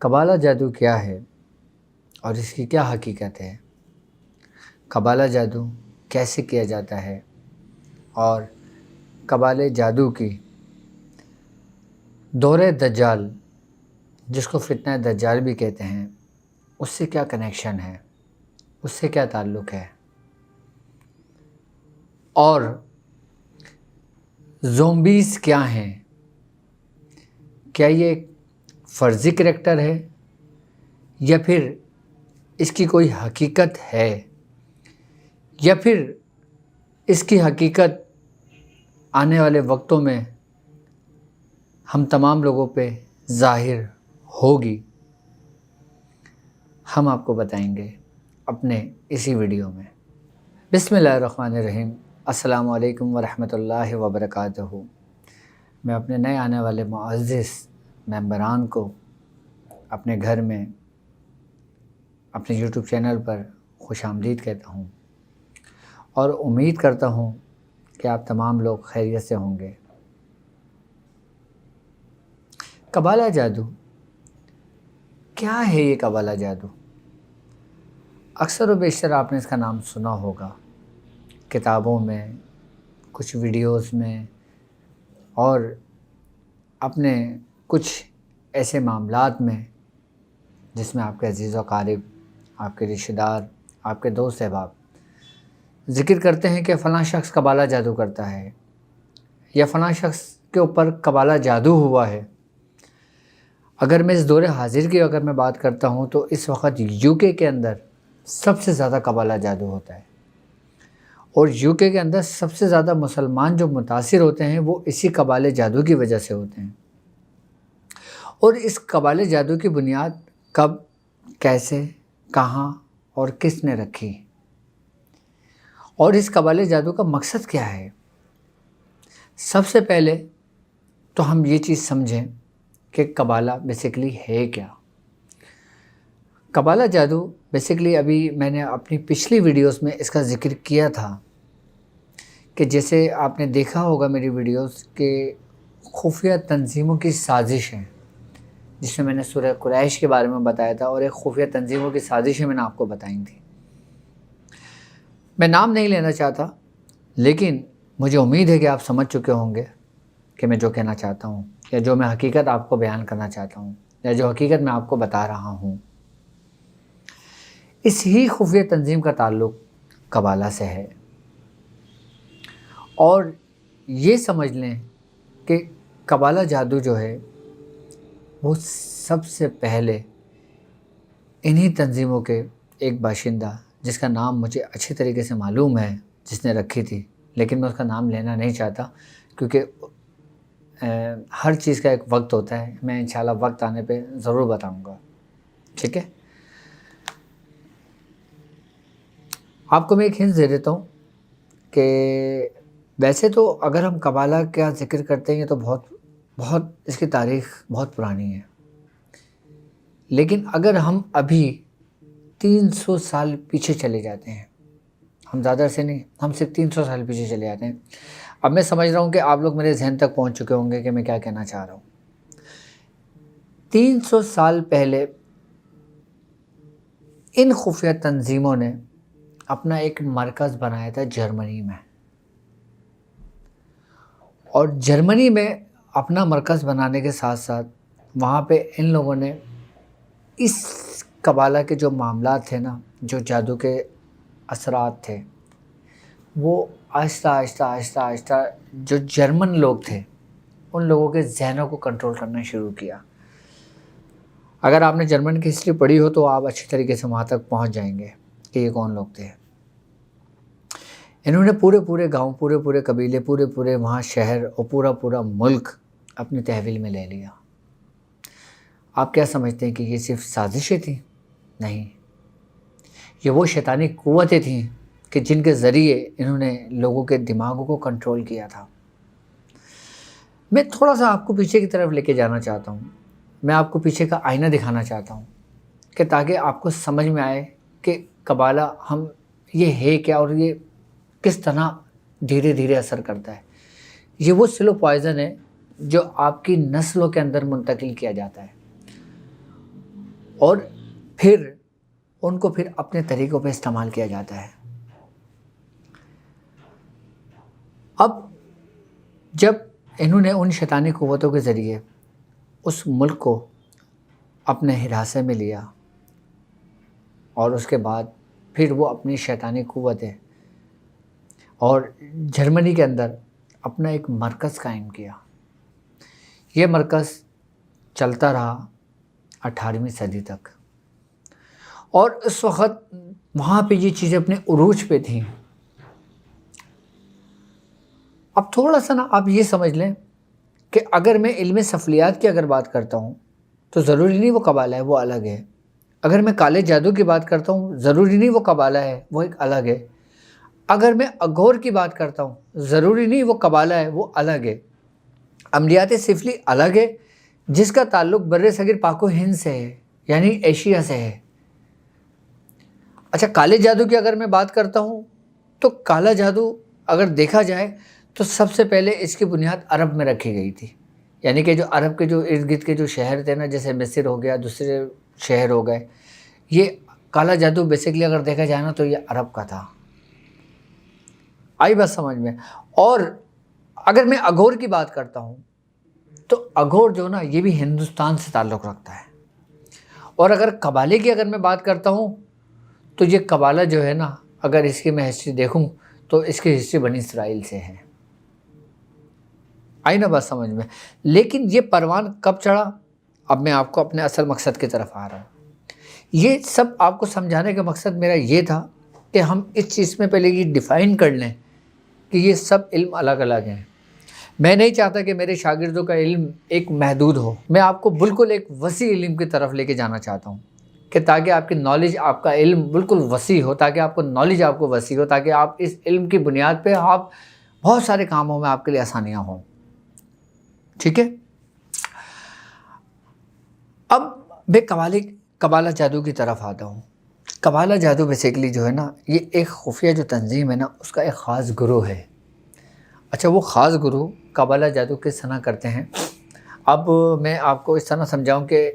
قبالہ جادو کیا ہے اور اس کی کیا حقیقت ہے؟ قبالہ جادو کیسے کیا جاتا ہے اور قبالہ جادو کی دور دجال، جس کو فتنہ دجال بھی کہتے ہیں، اس سے کیا کنیکشن ہے، اس سے کیا تعلق ہے، اور زومبیز کیا ہیں؟ کیا یہ ایک فرضی کریکٹر ہے یا پھر اس کی کوئی حقیقت ہے، یا پھر اس کی حقیقت آنے والے وقتوں میں ہم تمام لوگوں پہ ظاہر ہوگی؟ ہم آپ کو بتائیں گے اپنے اسی ویڈیو میں۔ بسم اللہ الرحمن الرحیم۔ السلام علیکم ورحمۃ اللہ وبرکاتہ۔ میں اپنے نئے آنے والے معزز ممبران کو اپنے گھر میں اپنے یوٹیوب چینل پر خوش آمدید کہتا ہوں اور امید کرتا ہوں کہ آپ تمام لوگ خیریت سے ہوں گے۔ قبالہ جادو کیا ہے؟ یہ قبالہ جادو اکثر و بیشتر آپ نے اس کا نام سنا ہوگا، کتابوں میں، کچھ ویڈیوز میں، اور اپنے کچھ ایسے معاملات میں جس میں آپ کے عزیز و اقارب، آپ کے رشتہ دار، آپ کے دوست احباب ذکر کرتے ہیں کہ فلاں شخص قبالہ جادو کرتا ہے یا فلاں شخص کے اوپر قبالہ جادو ہوا ہے۔ اگر میں اس دور حاضر کی اگر میں بات کرتا ہوں تو اس وقت UK کے اندر سب سے زیادہ قبالہ جادو ہوتا ہے، اور UK کے اندر سب سے زیادہ مسلمان جو متاثر ہوتے ہیں وہ اسی قبالہ جادو کی وجہ سے ہوتے ہیں۔ اور اس قبالہ جادو کی بنیاد کب، کیسے، کہاں اور کس نے رکھی، اور اس قبالہ جادو کا مقصد کیا ہے؟ سب سے پہلے تو ہم یہ چیز سمجھیں کہ قبالہ بیسیکلی ہے کیا۔ قبالہ جادو بیسیکلی ابھی میں نے اپنی پچھلی ویڈیوز میں اس کا ذکر کیا تھا کہ جیسے آپ نے دیکھا ہوگا میری ویڈیوز کہ خفیہ تنظیموں کی سازش ہے، جس میں نے سورہ قریش کے بارے میں بتایا تھا، اور ایک خفیہ تنظیموں کی سازشیں میں نے آپ کو بتائی تھیں۔ میں نام نہیں لینا چاہتا، لیکن مجھے امید ہے کہ آپ سمجھ چکے ہوں گے کہ میں جو کہنا چاہتا ہوں، یا جو میں حقیقت آپ کو بیان کرنا چاہتا ہوں، یا جو حقیقت میں آپ کو بتا رہا ہوں۔ اس ہی خفیہ تنظیم کا تعلق قبالہ سے ہے، اور یہ سمجھ لیں کہ قبالہ جادو جو ہے وہ سب سے پہلے انہی تنظیموں کے ایک باشندہ، جس کا نام مجھے اچھی طریقے سے معلوم ہے، جس نے رکھی تھی، لیکن میں اس کا نام لینا نہیں چاہتا کیونکہ ہر چیز کا ایک وقت ہوتا ہے۔ میں انشاءاللہ وقت آنے پہ ضرور بتاؤں گا، ٹھیک ہے؟ آپ کو میں ایک ہنٹ دے دیتا ہوں کہ ویسے تو اگر ہم قبالہ کا ذکر کرتے ہیں تو بہت اس کی تاریخ بہت پرانی ہے، لیکن اگر ہم ابھی 300 سال پیچھے چلے جاتے ہیں، ہم زیادہ سے نہیں، ہم صرف 300 سال پیچھے چلے جاتے ہیں۔ اب میں سمجھ رہا ہوں کہ آپ لوگ میرے ذہن تک پہنچ چکے ہوں گے کہ میں کیا کہنا چاہ رہا ہوں۔ 300 سال پہلے ان خفیہ تنظیموں نے اپنا ایک مرکز بنایا تھا جرمنی میں، اور جرمنی میں اپنا مرکز بنانے کے ساتھ ساتھ وہاں پہ ان لوگوں نے اس قبالہ کے جو معاملات تھے نا، جو جادو کے اثرات تھے، وہ آہستہ آہستہ آہستہ آہستہ جو جرمن لوگ تھے ان لوگوں کے ذہنوں کو کنٹرول کرنا شروع کیا۔ اگر آپ نے جرمن کی ہسٹری پڑھی ہو تو آپ اچھی طریقے سے وہاں تک پہنچ جائیں گے کہ یہ کون لوگ تھے۔ انہوں نے پورے گاؤں، پورے قبیلے، پورے وہاں شہر اور پورا ملک اپنی تحویل میں لے لیا۔ آپ کیا سمجھتے ہیں کہ یہ صرف سازشیں تھیں؟ نہیں، یہ وہ شیطانی قوتیں تھیں کہ جن کے ذریعے انہوں نے لوگوں کے دماغوں کو کنٹرول کیا تھا۔ میں تھوڑا سا آپ کو پیچھے کی طرف لے کے جانا چاہتا ہوں، میں آپ کو پیچھے کا آئینہ دکھانا چاہتا ہوں کہ تاکہ آپ کو سمجھ میں آئے کہ قبالہ یہ ہے کیا، اور یہ کس طرح دھیرے دھیرے اثر کرتا ہے۔ یہ وہ سلو پوائزن ہے جو آپ کی نسلوں کے اندر منتقل کیا جاتا ہے، اور پھر ان کو پھر اپنے طریقوں پہ استعمال کیا جاتا ہے۔ اب جب انہوں نے ان شیطانی قوتوں کے ذریعے اس ملک کو اپنے حراسے میں لیا اور اس کے بعد پھر وہ اپنی شیطانی قوتیں اور جرمنی کے اندر اپنا ایک مرکز قائم کیا، یہ مرکز چلتا رہا 18ویں صدی تک، اور اس وقت وہاں پہ یہ چیزیں اپنے عروج پہ تھیں۔ اب تھوڑا سا نا آپ یہ سمجھ لیں کہ اگر میں علم سفلیات کی اگر بات کرتا ہوں تو ضروری نہیں وہ قبالہ ہے، وہ الگ ہے۔ اگر میں کالے جادو کی بات کرتا ہوں ضروری نہیں وہ قبالہ ہے، وہ ایک الگ ہے۔ اگر میں اغور کی بات کرتا ہوں ضروری نہیں وہ قبالہ ہے، وہ الگ ہے۔ عملیات سفلی الگ ہے جس کا تعلق بر صغیر پاک و ہند سے ہے، یعنی ایشیا سے ہے۔ اچھا، کالے جادو کی اگر میں بات کرتا ہوں تو کالا جادو اگر دیکھا جائے تو سب سے پہلے اس کی بنیاد عرب میں رکھی گئی تھی، یعنی کہ جو عرب کے جو ارد گرد کے جو شہر تھے نا، جیسے مصر ہو گیا، دوسرے شہر ہو گئے، یہ کالا جادو بیسیکلی اگر دیکھا جائے نا تو یہ عرب کا تھا۔ آئی بات سمجھ میں؟ اور اگر میں اغور کی بات کرتا ہوں تو اغور جو نا یہ بھی ہندوستان سے تعلق رکھتا ہے۔ اور اگر قبالے کی اگر میں بات کرتا ہوں تو یہ قبالہ جو ہے نا، اگر اس کی میں ہسٹری دیکھوں تو اس کی ہسٹری بنی اسرائیل سے ہے۔ آئی نا بات سمجھ میں؟ لیکن یہ پروان کب چڑھا؟ اب میں آپ کو اپنے اصل مقصد کی طرف آ رہا ہوں۔ یہ سب آپ کو سمجھانے کا مقصد میرا یہ تھا کہ ہم اس چیز میں پہلے یہ ڈیفائن کر لیں کہ یہ سب علم الگ الگ ہیں۔ میں نہیں چاہتا کہ میرے شاگردوں کا علم ایک محدود ہو، میں آپ کو بالکل ایک وسیع علم کی طرف لے کے جانا چاہتا ہوں، کہ تاکہ آپ کی نالج، آپ کا علم بالکل وسیع ہو، تاکہ آپ کو نالج آپ کو وسیع ہو، تاکہ آپ اس علم کی بنیاد پہ آپ بہت سارے کاموں میں آپ کے لیے آسانیاں ہوں۔ ٹھیک ہے؟ اب میں قبالہ جادو کی طرف آتا ہوں۔ قبالہ جادو بیسیکلی جو ہے نا، یہ ایک خفیہ جو تنظیم ہے نا، اس کا ایک خاص گروہ ہے۔ اچھا، وہ خاص گروہ قبالہ جادو کس طرح کرتے ہیں؟ اب میں آپ کو اس طرح سمجھاؤں کہ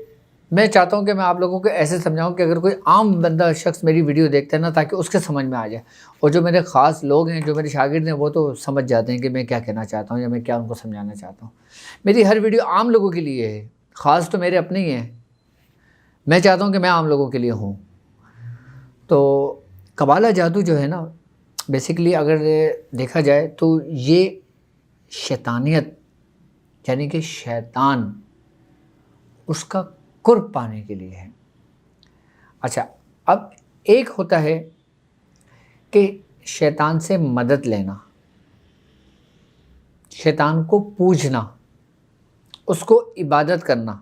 میں چاہتا ہوں کہ میں آپ لوگوں کو ایسے سمجھاؤں کہ اگر کوئی عام بندہ شخص میری ویڈیو دیکھتا ہے نا، تاکہ اس کے سمجھ میں آ جائے، اور جو میرے خاص لوگ ہیں، جو میرے شاگرد ہیں، وہ تو سمجھ جاتے ہیں کہ میں کیا کہنا چاہتا ہوں یا میں کیا ان کو سمجھانا چاہتا ہوں۔ میری ہر ویڈیو عام لوگوں کے لیے ہے، خاص تو میرے اپنے ہی ہیں، میں چاہتا ہوں کہ میں عام لوگوں کے لیے ہوں۔ تو قبالہ جادو جو ہے نا، بیسیکلی اگر دیکھا جائے تو یہ شیطانیت، یعنی کہ شیطان، اس کا قرب پانے کے لیے ہے۔ اچھا، اب ایک ہوتا ہے کہ شیطان سے مدد لینا، شیطان کو پوجنا، اس کو عبادت کرنا،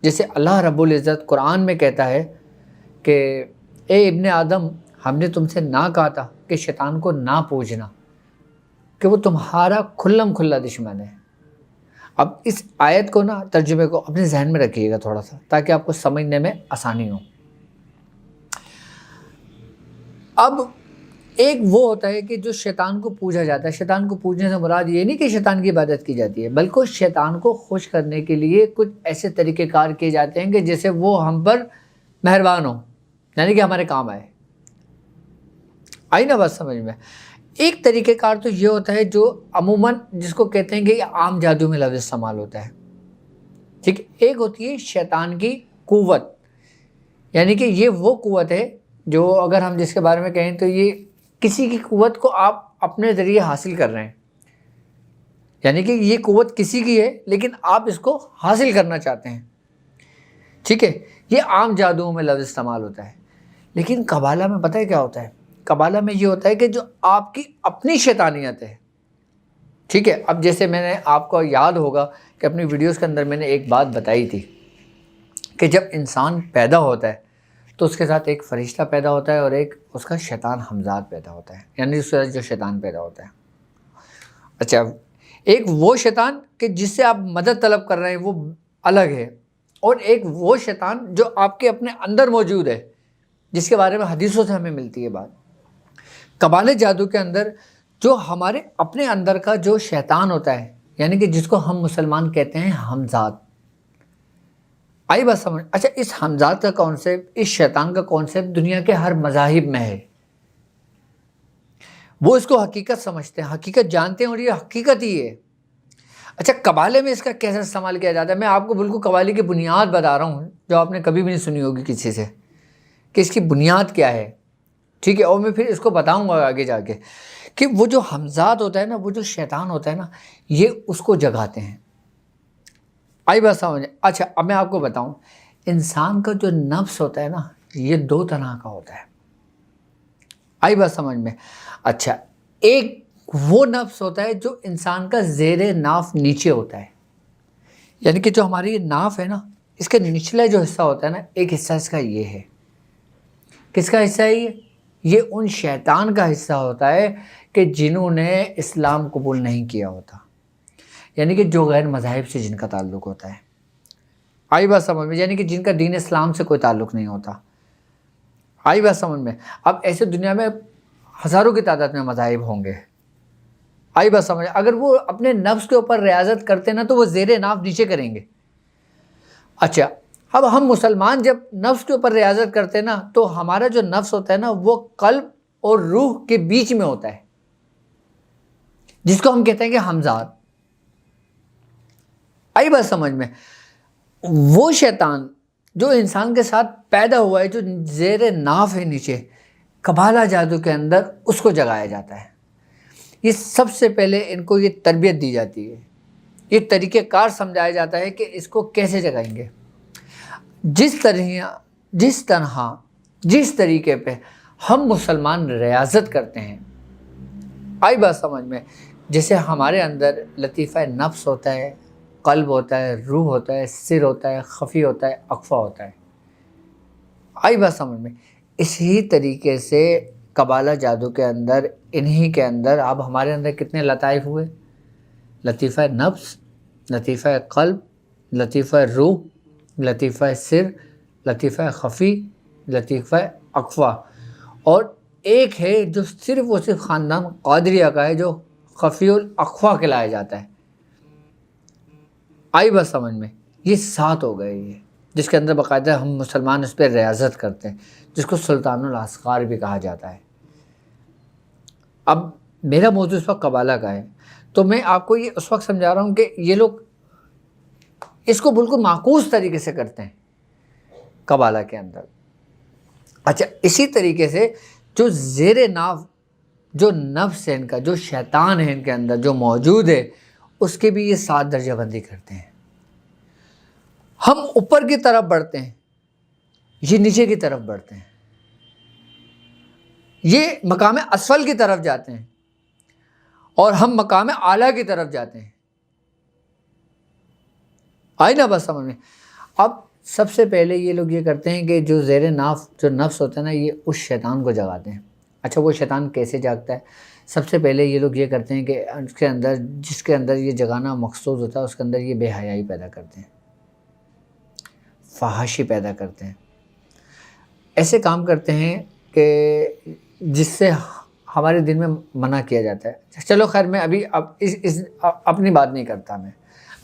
جیسے اللہ رب العزت قرآن میں کہتا ہے کہ اے ابن آدم، ہم نے تم سے نہ کہا تھا کہ شیطان کو نہ پوجنا، کہ وہ تمہارا کھلم کھلا دشمن ہے۔ اب اس آیت کو نا، ترجمے کو اپنے ذہن میں رکھیے گا تھوڑا سا، تاکہ آپ کو سمجھنے میں آسانی ہو۔ اب ایک وہ ہوتا ہے کہ جو شیطان کو پوجا جاتا ہے۔ شیطان کو پوجنے سے مراد یہ نہیں کہ شیطان کی عبادت کی جاتی ہے، بلکہ شیطان کو خوش کرنے کے لیے کچھ ایسے طریقہ کار کیے جاتے ہیں کہ جیسے وہ ہم پر مہربان ہو، یعنی کہ ہمارے کام آئے۔ آئی نا بات سمجھ میں؟ ایک طریقہ کار تو یہ ہوتا ہے جو عموماً جس کو کہتے ہیں کہ یہ عام جادو میں لفظ استعمال ہوتا ہے۔ ٹھیک ہے؟ ایک ہوتی ہے شیطان کی قوت، یعنی کہ یہ وہ قوت ہے جو اگر ہم جس کے بارے میں کہیں تو یہ کسی کی قوت کو آپ اپنے ذریعے حاصل کر رہے ہیں، یعنی کہ یہ قوت کسی کی ہے لیکن آپ اس کو حاصل کرنا چاہتے ہیں۔ ٹھیک ہے؟ یہ عام جادوؤں میں لفظ استعمال ہوتا ہے، لیکن قبالہ میں پتہ ہے کیا ہوتا ہے؟ قبالہ میں یہ ہوتا ہے کہ جو آپ کی اپنی شیطانیت ہے۔ ٹھیک ہے؟ اب جیسے میں نے آپ کو یاد ہوگا کہ اپنی ویڈیوز کے اندر میں نے ایک بات بتائی تھی کہ جب انسان پیدا ہوتا ہے تو اس کے ساتھ ایک فرشتہ پیدا ہوتا ہے اور ایک اس کا شیطان ہمزاد پیدا ہوتا ہے، یعنی اس سے جو شیطان پیدا ہوتا ہے۔ اچھا، ایک وہ شیطان کہ جس سے آپ مدد طلب کر رہے ہیں وہ الگ ہے، اور ایک وہ شیطان جو آپ کے اپنے اندر موجود ہے، جس کے بارے میں حدیثوں سے ہمیں ملتی ہے بات۔ قبالہ جادو کے اندر جو ہمارے اپنے اندر کا جو شیطان ہوتا ہے، یعنی کہ جس کو ہم مسلمان کہتے ہیں ہمزاد، آئی بات سمجھ؟ اچھا، اس ہمزاد کا کانسیپٹ، اس شیطان کا کانسیپٹ دنیا کے ہر مذاہب میں ہے. وہ اس کو حقیقت سمجھتے ہیں، حقیقت جانتے ہیں، اور یہ حقیقت ہی ہے. اچھا، قبالے میں اس کا کیسے استعمال کیا جاتا ہے؟ میں آپ کو بالکل قوالی کی بنیاد بتا رہا ہوں جو آپ نے کبھی بھی نہیں سنی ہوگی کسی سے، کہ اس کی بنیاد کیا ہے. ٹھیک ہے، اور میں پھر اس کو بتاؤں گا آگے جا کے کہ وہ جو ہمزاد ہوتا ہے نا، وہ جو شیطان ہوتا ہے نا، یہ اس کو جگاتے ہیں. آئی بات سمجھ؟ اچھا، اب میں آپ کو بتاؤں، انسان کا جو نفس ہوتا ہے نا، یہ دو طرح کا ہوتا ہے. آئی بات سمجھ میں؟ اچھا، ایک وہ نفس ہوتا ہے جو انسان کا زیر ناف نیچے ہوتا ہے، یعنی کہ جو ہماری یہ ناف ہے نا، اس کا نچلا جو حصہ ہوتا ہے نا، ایک حصہ اس کا یہ ہے. کس کا حصہ ہے یہ ان شیطان کا حصہ ہوتا ہے کہ جنہوں نے اسلام قبول نہیں کیا ہوتا، یعنی کہ جو غیر مذاہب سے جن کا تعلق ہوتا ہے. آئی بات سمجھ میں؟ یعنی کہ جن کا دین اسلام سے کوئی تعلق نہیں ہوتا. آئی بات سمجھ میں؟ اب ایسے دنیا میں ہزاروں کی تعداد میں مذاہب ہوں گے. آئی بات سمجھ؟ اگر وہ اپنے نفس کے اوپر ریاضت کرتے نا تو وہ زیر ناف نیچے کریں گے. اچھا، اب ہم مسلمان جب نفس کے اوپر ریاضت کرتے نا تو ہمارا جو نفس ہوتا ہے نا، وہ قلب اور روح کے بیچ میں ہوتا ہے، جس کو ہم کہتے ہیں کہ ہمزاد. آئی بات سمجھ میں؟ وہ شیطان جو انسان کے ساتھ پیدا ہوا ہے، جو زیر ناف ہے نیچے، قبالہ جادو کے اندر اس کو جگایا جاتا ہے. یہ سب سے پہلے ان کو یہ تربیت دی جاتی ہے، یہ طریقہ کار سمجھایا جاتا ہے کہ اس کو کیسے جگائیں گے. جس طریقے پہ ہم مسلمان ریاضت کرتے ہیں، آئی بات سمجھ میں؟ جیسے ہمارے اندر لطیفہ نفس ہوتا ہے، قلب ہوتا ہے، روح ہوتا ہے، سر ہوتا ہے، خفی ہوتا ہے، اخفا ہوتا ہے. آئی بات سمجھ میں؟ اسی طریقے سے قبالہ جادو کے اندر، انہی کے اندر اب ہمارے اندر کتنے لطائف ہوئے؟ لطیفہ نفس، لطیفہ قلب، لطیفہ روح، لطیفہ سر، لطیفہ خفی، لطیفہ اخفا، اور ایک ہے جو صرف اور صرف خاندان قادریہ کا ہے، جو خفی الاخفا کہلایا جاتا ہے. آئی بات سمجھ میں؟ یہ 7 ہو گئے، یہ جس کے اندر باقاعدہ ہم مسلمان اس پہ ریاضت کرتے ہیں، جس کو سلطان الاسقار بھی کہا جاتا ہے. اب میرا موضوع اس وقت قبالہ کا ہے، تو میں آپ کو یہ اس وقت سمجھا رہا ہوں کہ یہ لوگ اس کو بالکل معکوس طریقے سے کرتے ہیں قبالہ کے اندر. اچھا، اسی طریقے سے جو زیر ناف جو نفس ہے ان کا، جو شیطان ہے ان کے اندر جو موجود ہے، اس کے بھی یہ 7 درجہ بندی کرتے ہیں. ہم اوپر کی طرف بڑھتے ہیں، یہ نیچے کی طرف بڑھتے ہیں، یہ مقام اسفل کی طرف جاتے ہیں، اور ہم مقام اعلیٰ کی طرف جاتے ہیں. آئی نا بس سمجھ میں؟ اب سب سے پہلے یہ لوگ یہ کرتے ہیں کہ جو زیر ناف جو نفس ہوتا ہے نا، یہ اس شیطان کو جگاتے ہیں. اچھا، وہ شیطان کیسے جاگتا ہے؟ سب سے پہلے یہ لوگ یہ کرتے ہیں کہ اس کے اندر، جس کے اندر یہ جگانا مقصود ہوتا ہے، اس کے اندر یہ بے حیائی پیدا کرتے ہیں، فحاشی پیدا کرتے ہیں. ایسے کام کرتے ہیں کہ جس سے ہمارے دین میں منع کیا جاتا ہے. چلو خیر، میں ابھی اپنی بات نہیں کرتا، میں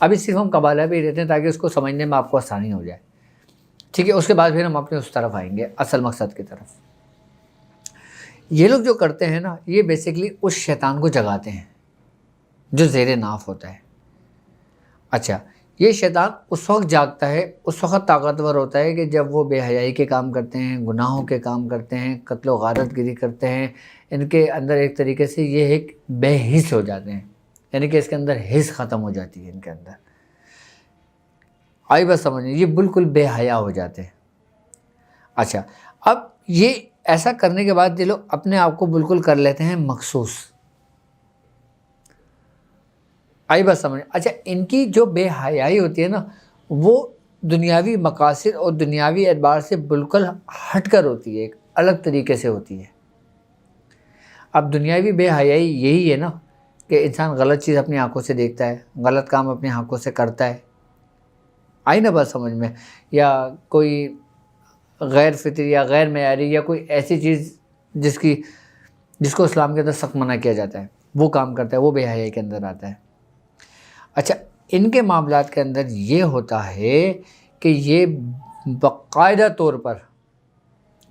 ابھی صرف ہم قبالہ بھی رہتے ہیں تاکہ اس کو سمجھنے میں آپ کو آسانی ہو جائے. ٹھیک ہے، اس کے بعد پھر ہم اپنے اس طرف آئیں گے، اصل مقصد کی طرف. یہ لوگ جو کرتے ہیں نا، یہ بیسیکلی اس شیطان کو جگاتے ہیں جو زیر ناف ہوتا ہے. اچھا، یہ شیطان اس وقت جاگتا ہے، اس وقت طاقتور ہوتا ہے کہ جب وہ بے حیائی کے کام کرتے ہیں، گناہوں کے کام کرتے ہیں، قتل و غارت گری کرتے ہیں. ان کے اندر ایک طریقے سے یہ ایک بے حس ہو جاتے ہیں، یعنی کہ اس کے اندر حس ختم ہو جاتی ہے ان کے اندر. آئی بات سمجھیں؟ یہ بالکل بے حیا ہو جاتے ہیں. اچھا، اب یہ ایسا کرنے کے بعد یہ لوگ اپنے آپ کو بالکل کر لیتے ہیں مخصوص. آئی بات سمجھ؟ اچھا، ان کی جو بے حیائی ہوتی ہے نا، وہ دنیاوی مقاصد اور دنیاوی اعتبار سے بالکل ہٹ کر ہوتی ہے، ایک الگ طریقے سے ہوتی ہے. اب دنیاوی بے حیائی یہی ہے نا کہ انسان غلط چیز اپنی آنکھوں سے دیکھتا ہے، غلط کام اپنی آنکھوں سے کرتا ہے. آئی نا بات سمجھ میں؟ یا کوئی غیر فطری یا غیر معیاری یا کوئی ایسی چیز جس کو اسلام کے اندر سخت منع کیا جاتا ہے، وہ کام کرتا ہے، وہ بے حیائی کے اندر آتا ہے. اچھا، ان کے معاملات کے اندر یہ ہوتا ہے کہ یہ باقاعدہ طور پر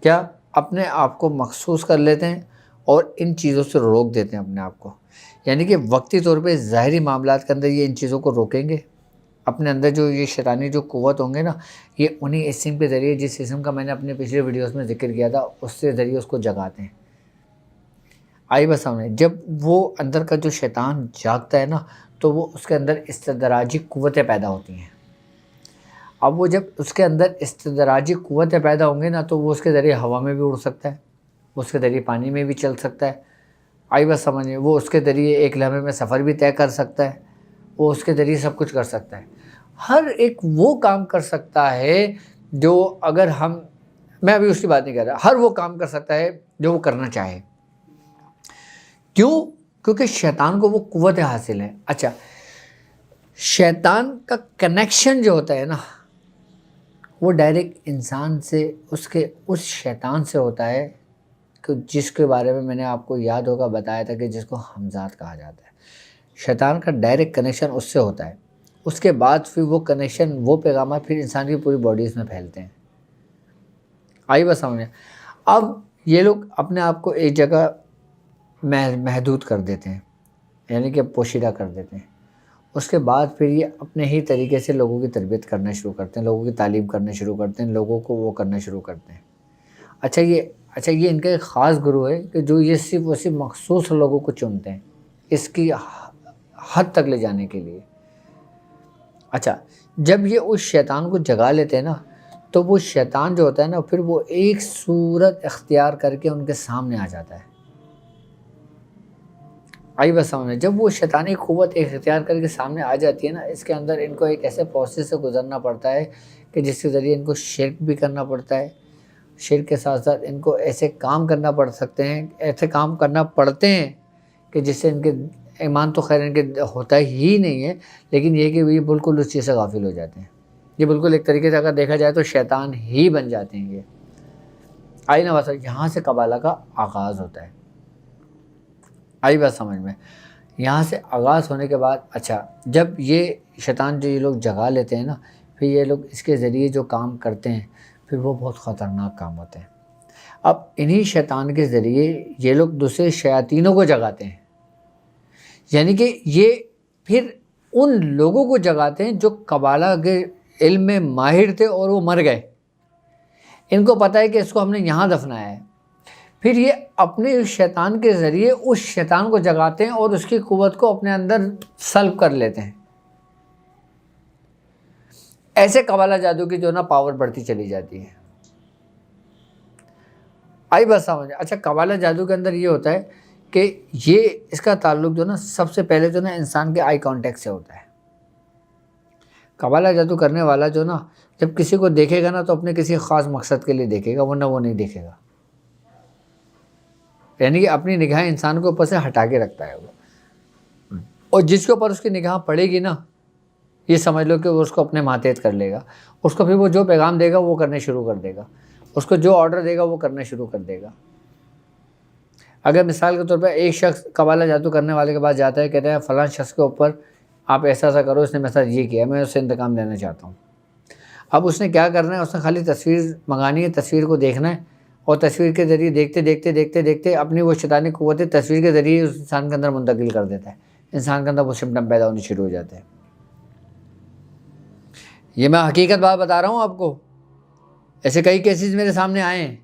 کیا اپنے آپ کو مخصوص کر لیتے ہیں اور ان چیزوں سے روک دیتے ہیں اپنے آپ کو. یعنی کہ وقتی طور پہ ظاہری معاملات کے اندر یہ ان چیزوں کو روکیں گے. اپنے اندر جو یہ شیطانی جو قوت ہوں گے نا، یہ انہی اسم کے ذریعے، جس اسم کا میں نے اپنے پچھلے ویڈیوز میں ذکر کیا تھا، اس سے ذریعے اس کو جگاتے ہیں. آئی بس سامنے. جب وہ اندر کا جو شیطان جاگتا ہے نا، تو وہ اس کے اندر استدراجی قوتیں پیدا ہوتی ہیں. اب وہ جب اس کے اندر استدراجی قوتیں پیدا ہوں گے نا، تو وہ اس کے ذریعے ہوا میں بھی اڑ سکتا ہے، وہ اس کے ذریعے پانی میں بھی چل سکتا ہے. آئی بس سمجھیں. وہ اس کے ذریعے ایک لمحے میں سفر بھی طے کر سکتا ہے، وہ اس کے ذریعے سب کچھ کر سکتا ہے. ہر ایک وہ کام کر سکتا ہے جو اگر میں ابھی اس کی بات نہیں کر رہا، ہر وہ کام کر سکتا ہے جو وہ کرنا چاہے. کیوں؟ کیونکہ شیطان کو وہ قوت حاصل ہے. اچھا، شیطان کا کنیکشن جو ہوتا ہے نا، وہ ڈائریکٹ انسان سے، اس شیطان سے ہوتا ہے کہ جس کے بارے میں میں نے آپ کو یاد ہوگا بتایا تھا کہ جس کو حمزات کہا جاتا ہے. شیطان کا ڈائریکٹ کنیکشن اس سے ہوتا ہے. اس کے بعد پھر وہ کنیکشن، وہ پیغامات پھر انسان کی پوری باڈیز میں پھیلتے ہیں. آئی بس سامنے. اب یہ لوگ اپنے آپ کو ایک جگہ محدود کر دیتے ہیں، یعنی کہ پوشیدہ کر دیتے ہیں. اس کے بعد پھر یہ اپنے ہی طریقے سے لوگوں کی تربیت کرنا شروع کرتے ہیں، لوگوں کی تعلیم کرنا شروع کرتے ہیں، لوگوں کو وہ کرنا شروع کرتے ہیں. اچھا یہ ان کا ایک خاص گروہ ہے کہ جو یہ صرف مخصوص لوگوں کو چنتے ہیں اس کی حد تک لے جانے کے لیے. اچھا، جب یہ اس شیطان کو جگا لیتے ہیں نا، تو وہ شیطان جو ہوتا ہے نا، پھر وہ ایک صورت اختیار کر کے ان کے سامنے آ جاتا ہے. آئی بس سامنے. جب وہ شیطانی قوت ایک اختیار کر کے سامنے آ جاتی ہے نا، اس کے اندر ان کو ایک ایسے پروسیس سے گزرنا پڑتا ہے کہ جس کے ذریعے ان کو شرک بھی کرنا پڑتا ہے. شرک کے ساتھ ساتھ ان کو ایسے کام کرنا پڑ سکتے ہیں، ایسے کام کرنا پڑتے ہیں کہ جس سے ان کے ایمان تو خیر ان کے ہوتا ہی نہیں ہے، لیکن یہ کہ یہ بالکل اس چیز سے غافل ہو جاتے ہیں. یہ بالکل ایک طریقے سے اگر دیکھا جائے تو شیطان ہی بن جاتے ہیں یہ. آئی نا بات. یہاں سے قبالہ کا آغاز ہوتا ہے. آئی بات سمجھ میں. یہاں سے آغاز ہونے کے بعد اچھا، جب یہ شیطان جو یہ لوگ جگا لیتے ہیں نا، پھر یہ لوگ اس کے ذریعے جو کام کرتے ہیں پھر وہ بہت خطرناک کام ہوتے ہیں. اب انہی شیطان کے ذریعے یہ لوگ دوسرے شیاطینوں کو جگاتے ہیں. یعنی کہ یہ پھر ان لوگوں کو جگاتے ہیں جو قبالہ کے علم میں ماہر تھے اور وہ مر گئے. ان کو پتہ ہے کہ اس کو ہم نے یہاں دفنایا ہے. پھر یہ اپنے شیطان کے ذریعے اس شیطان کو جگاتے ہیں اور اس کی قوت کو اپنے اندر سلب کر لیتے ہیں. ایسے قبالہ جادو کی جو نا پاور بڑھتی چلی جاتی ہے. آئی بس سمجھ. اچھا، قبالہ جادو کے اندر یہ ہوتا ہے کہ یہ اس کا تعلق جو نا سب سے پہلے جو نا انسان کے آئی کانٹیکٹ سے ہوتا ہے. قبالہ جادو کرنے والا جو نا جب کسی کو دیکھے گا نا تو اپنے کسی خاص مقصد کے لیے دیکھے گا، ورنہ وہ نہیں دیکھے گا. یعنی کہ اپنی نگاہیں انسان کے اوپر سے ہٹا کے رکھتا ہے وہ، اور جس کے اوپر اس کی نگاہ پڑے گی نا، یہ سمجھ لو کہ وہ اس کو اپنے ماتحت کر لے گا. اس کو پھر وہ جو پیغام دے گا وہ کرنے شروع کر دے گا، اس کو جو آرڈر دے گا وہ کرنا شروع کر دے گا. اگر مثال کے طور پہ ایک شخص قبالہ جادو کرنے والے کے پاس جاتا ہے، کہتا ہے فلاں شخص کے اوپر آپ ایسا ایسا کرو، اس نے میرے ساتھ یہ کیا، میں اس سے انتقام لینا چاہتا ہوں. اب اس نے کیا کرنا ہے؟ اس نے خالی تصویر منگانی ہے، تصویر کو دیکھنا ہے، اور تصویر کے ذریعے دیکھتے دیکھتے دیکھتے دیکھتے اپنی وہ شیطانی قوتیں تصویر کے ذریعے اس انسان کے اندر منتقل کر دیتا ہے. انسان کے اندر وہ سمٹم پیدا ہونے شروع ہو جاتے ہیں. یہ میں حقیقت بات بتا رہا ہوں آپ کو. ایسے کئی کیسز میرے سامنے آئے ہیں.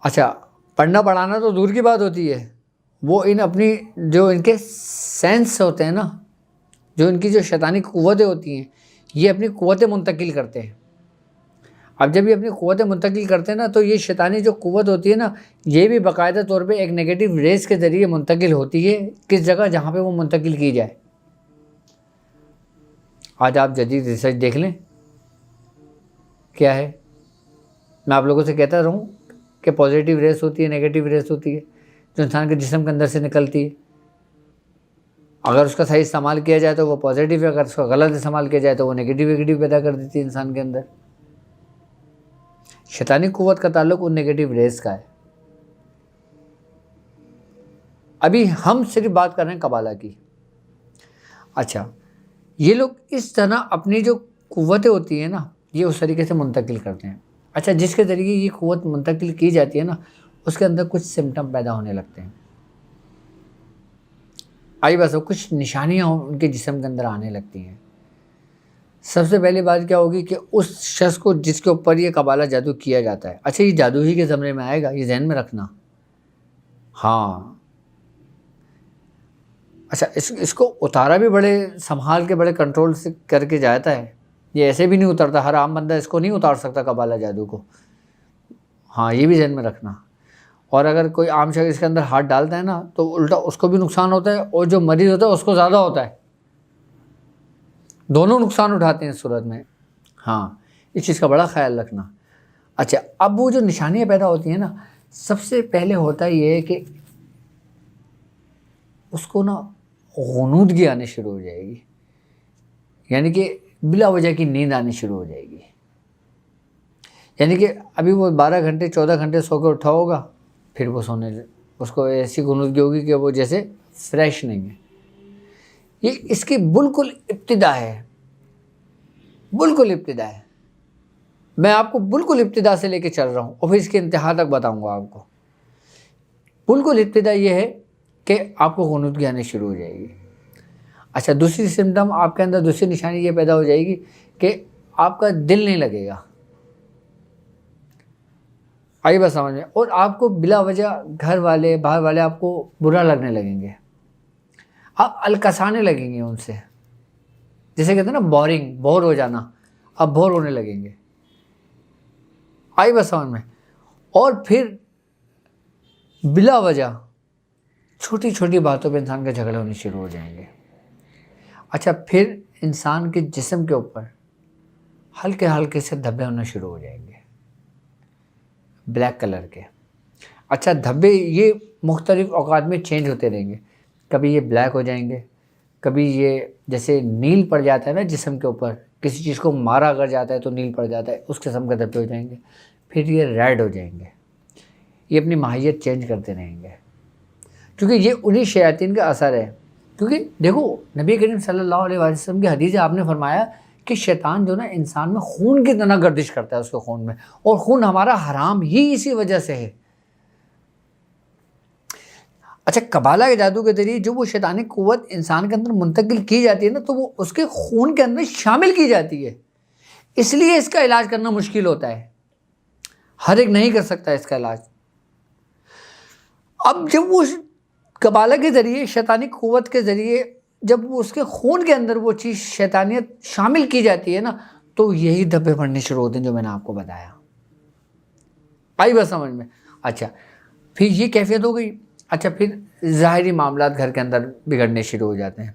اچھا، پڑھنا پڑھانا تو دور کی بات ہوتی ہے، وہ اپنی جو ان کے سینس ہوتے ہیں نا، جو ان کی جو شیطانی قوتیں ہوتی ہیں، یہ اپنی قوتیں منتقل کرتے ہیں. اب جب یہ اپنی قوتیں منتقل کرتے ہیں نا، تو یہ شیطانی جو قوت ہوتی ہے نا، یہ بھی باقاعدہ طور پہ ایک نیگیٹو ریز کے ذریعے منتقل ہوتی ہے. کس جگہ؟ جہاں پہ وہ منتقل کی جائے. آج آپ جدید ریسرچ دیکھ لیں کیا ہے. میں آپ لوگوں سے کہتا رہوں کہ پازیٹیو ریس ہوتی ہے، نیگیٹو ریس ہوتی ہے، جو انسان کے جسم کے اندر سے نکلتی ہے. اگر اس کا صحیح استعمال کیا جائے تو وہ پازیٹیو ہے، اگر اس کا غلط استعمال کیا جائے تو وہ نیگیٹو پیدا کر دیتی ہے انسان کے اندر. شیطانی قوت کا تعلق ان نیگیٹو ریز کا ہے. ابھی ہم صرف بات کر رہے ہیں قبالہ کی. اچھا، یہ لوگ اس طرح اپنی جو قوتیں ہوتی ہیں نا یہ اس طریقے سے منتقل کرتے ہیں. اچھا جس کے ذریعے یہ قوت منتقل کی جاتی ہے نا اس کے اندر کچھ سمٹم پیدا ہونے لگتے ہیں. آئی بس کچھ نشانیاں ان کے جسم کے اندر آنے لگتی ہیں. سب سے پہلی بات کیا ہوگی کہ اس شخص کو جس کے اوپر یہ قبالہ جادو کیا جاتا ہے، اچھا یہ جادو ہی کے زمرے میں آئے گا، یہ ذہن میں رکھنا. ہاں اچھا اس کو اتارا بھی بڑے سنبھال کے بڑے کنٹرول سے کر کے جاتا ہے. یہ ایسے بھی نہیں اترتا، ہر عام بندہ اس کو نہیں اتار سکتا قبالہ جادو کو. ہاں یہ بھی ذہن میں رکھنا. اور اگر کوئی عام شخص اس کے اندر ہاتھ ڈالتا ہے نا تو الٹا اس کو بھی نقصان ہوتا ہے اور جو مریض ہوتا ہے اس کو زیادہ ہوتا ہے. دونوں نقصان اٹھاتے ہیں اس صورت میں. ہاں اس چیز کا بڑا خیال رکھنا. اچھا اب وہ جو نشانیاں پیدا ہوتی ہیں نا سب سے پہلے ہوتا یہ ہے کہ اس کو نا غنودگی آنے شروع ہو جائے گی، یعنی کہ بلا وجہ کی نیند آنی شروع ہو جائے گی. یعنی کہ ابھی وہ 12 گھنٹے 14 گھنٹے سو کے اٹھا ہوگا پھر وہ سونے اس کو ایسی غنودگی ہوگی کہ وہ جیسے فریش نہیں ہے. یہ اس کی بالکل ابتدا ہے، بالکل ابتدا ہے. میں آپ کو بالکل ابتدا سے لے کے چل رہا ہوں اور پھر اس کے انتہا تک بتاؤں گا آپ کو. بالکل ابتدا یہ ہے کہ آپ کو غنودگی آنے شروع ہو جائے گی. اچھا دوسری سمٹم آپ کے اندر دوسری نشانی یہ پیدا ہو جائے گی کہ آپ کا دل نہیں لگے گا. آئی بات سمجھ میں. اور آپ کو بلا وجہ گھر والے باہر والے آپ کو برا لگنے لگیں گے، آپ الکسانے لگیں گے ان سے. جیسے کہتے ہیں نا بور ہو جانا، آپ بور ہونے لگیں گے. آئی بات سمجھ میں. اور پھر بلا وجہ چھوٹی چھوٹی باتوں پہ انسان کے جھگڑے ہونے شروع ہو جائیں گے. اچھا پھر انسان کے جسم کے اوپر ہلکے ہلکے سے دھبے ہونے شروع ہو جائیں گے بلیک کلر کے. اچھا دھبے یہ مختلف اوقات میں چینج ہوتے رہیں گے. کبھی یہ بلیک ہو جائیں گے، کبھی یہ جیسے نیل پڑ جاتا ہے نا جسم کے اوپر، کسی چیز کو مارا اگر جاتا ہے تو نیل پڑ جاتا ہے، اس قسم کے دھبے ہو جائیں گے. پھر یہ ریڈ ہو جائیں گے. یہ اپنی ماہیت چینج کرتے رہیں گے کیونکہ یہ انہی شیاطین کا اثر ہے. کیونکہ دیکھو نبی کریم صلی اللہ علیہ وسلم کی حدیث ہے، آپ نے فرمایا کہ شیطان جو نا انسان میں خون کی طرح گردش کرتا ہے اس کے خون میں، اور خون ہمارا حرام ہی اسی وجہ سے ہے. اچھا قبالہ کے جادو کے ذریعے جو وہ شیطانی قوت انسان کے اندر منتقل کی جاتی ہے نا تو وہ اس کے خون کے اندر شامل کی جاتی ہے. اس لیے اس کا علاج کرنا مشکل ہوتا ہے، ہر ایک نہیں کر سکتا اس کا علاج. اب جب وہ قبالہ کے ذریعے شیطانی قوت کے ذریعے جب وہ اس کے خون کے اندر وہ چیز شیطانیت شامل کی جاتی ہے نا تو یہی دھبے پڑنے شروع ہوتے ہیں جو میں نے آپ کو بتایا. آئی بات سمجھ میں. اچھا پھر یہ کیفیت ہو گئی. اچھا پھر ظاہری معاملات گھر کے اندر بگڑنے شروع ہو جاتے ہیں.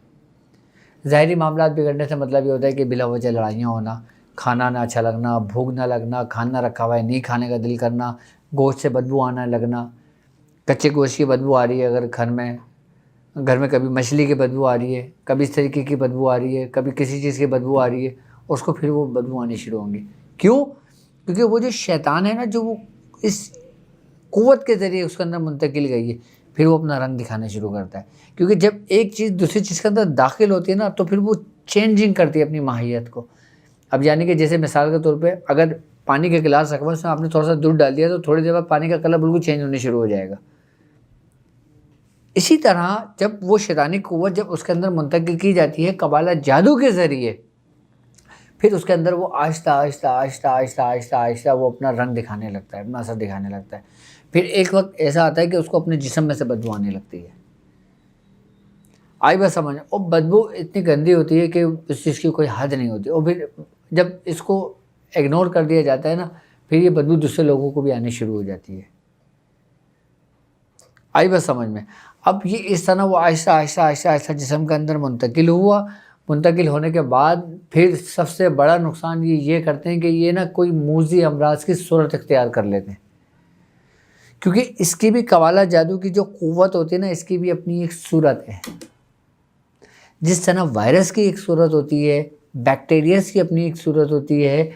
ظاہری معاملات بگڑنے سے مطلب یہ ہوتا ہے کہ بلا وجہ لڑائیاں ہونا، کھانا نہ اچھا لگنا، بھوک نہ لگنا، کھانا رکھا ہوا ہے نہیں کھانے کا دل کرنا، گوشت سے بدبو آنا لگنا، کچے گوشت کی بدبو آ رہی ہے اگر گھر میں کبھی مچھلی کی بدبو آ رہی ہے، کبھی اس طریقے کی بدبو آ رہی ہے، کبھی کسی چیز کی بدبو آ رہی ہے، اس کو پھر وہ بدبو آنی شروع ہوں گی. کیوں؟ کیونکہ وہ جو شیطان ہے نا جو وہ اس قوت کے ذریعے اس کے اندر منتقل گئی ہے پھر وہ اپنا رنگ دکھانا شروع کرتا ہے. کیونکہ جب ایک چیز دوسری چیز کے اندر داخل ہوتی ہے نا تو پھر وہ چینجنگ کرتی ہے اپنی ماہیت کو. اب یعنی کہ جیسے مثال کے طور پہ اگر پانی کا گلاس رکھا ہوا ہے اس میں آپ نے تھوڑا سا دودھ ڈال دیا تو تھوڑی دیر بعد پانی کا کلر بالکل چینج ہونے شروع ہو جائے گا. اسی طرح جب وہ شیطانی قوت جب اس کے اندر منتقل کی جاتی ہے قبالہ جادو کے ذریعے پھر اس کے اندر وہ آہستہ آہستہ آہستہ آہستہ آہستہ آہستہ وہ اپنا رنگ دکھانے لگتا ہے، اپنا اثر دکھانے لگتا ہے. پھر ایک وقت ایسا آتا ہے کہ اس کو اپنے جسم میں سے بدبو آنے لگتی ہے. آئی بات سمجھ. اور بدبو اتنی گندی ہوتی ہے کہ اس چیز کی کوئی حد نہیں ہوتی. اور پھر جب اس کو اگنور کر دیا جاتا ہے نا پھر یہ بدبو دوسرے لوگوں کو بھی آنے شروع ہو جاتی ہے. آئی بات سمجھ میں. اب یہ اس طرح وہ آہستہ آہستہ آہستہ آہستہ جسم کے اندر منتقل ہوا. منتقل ہونے کے بعد پھر سب سے بڑا نقصان یہ کرتے ہیں کہ یہ نا کوئی موذی امراض کی صورت اختیار کر لیتے ہیں. کیونکہ اس کی بھی قبالہ جادو کی جو قوت ہوتی ہے نا اس کی بھی اپنی ایک صورت ہے. جس طرح وائرس کی ایک صورت ہوتی ہے، بیکٹیریاز کی اپنی ایک صورت ہوتی ہے،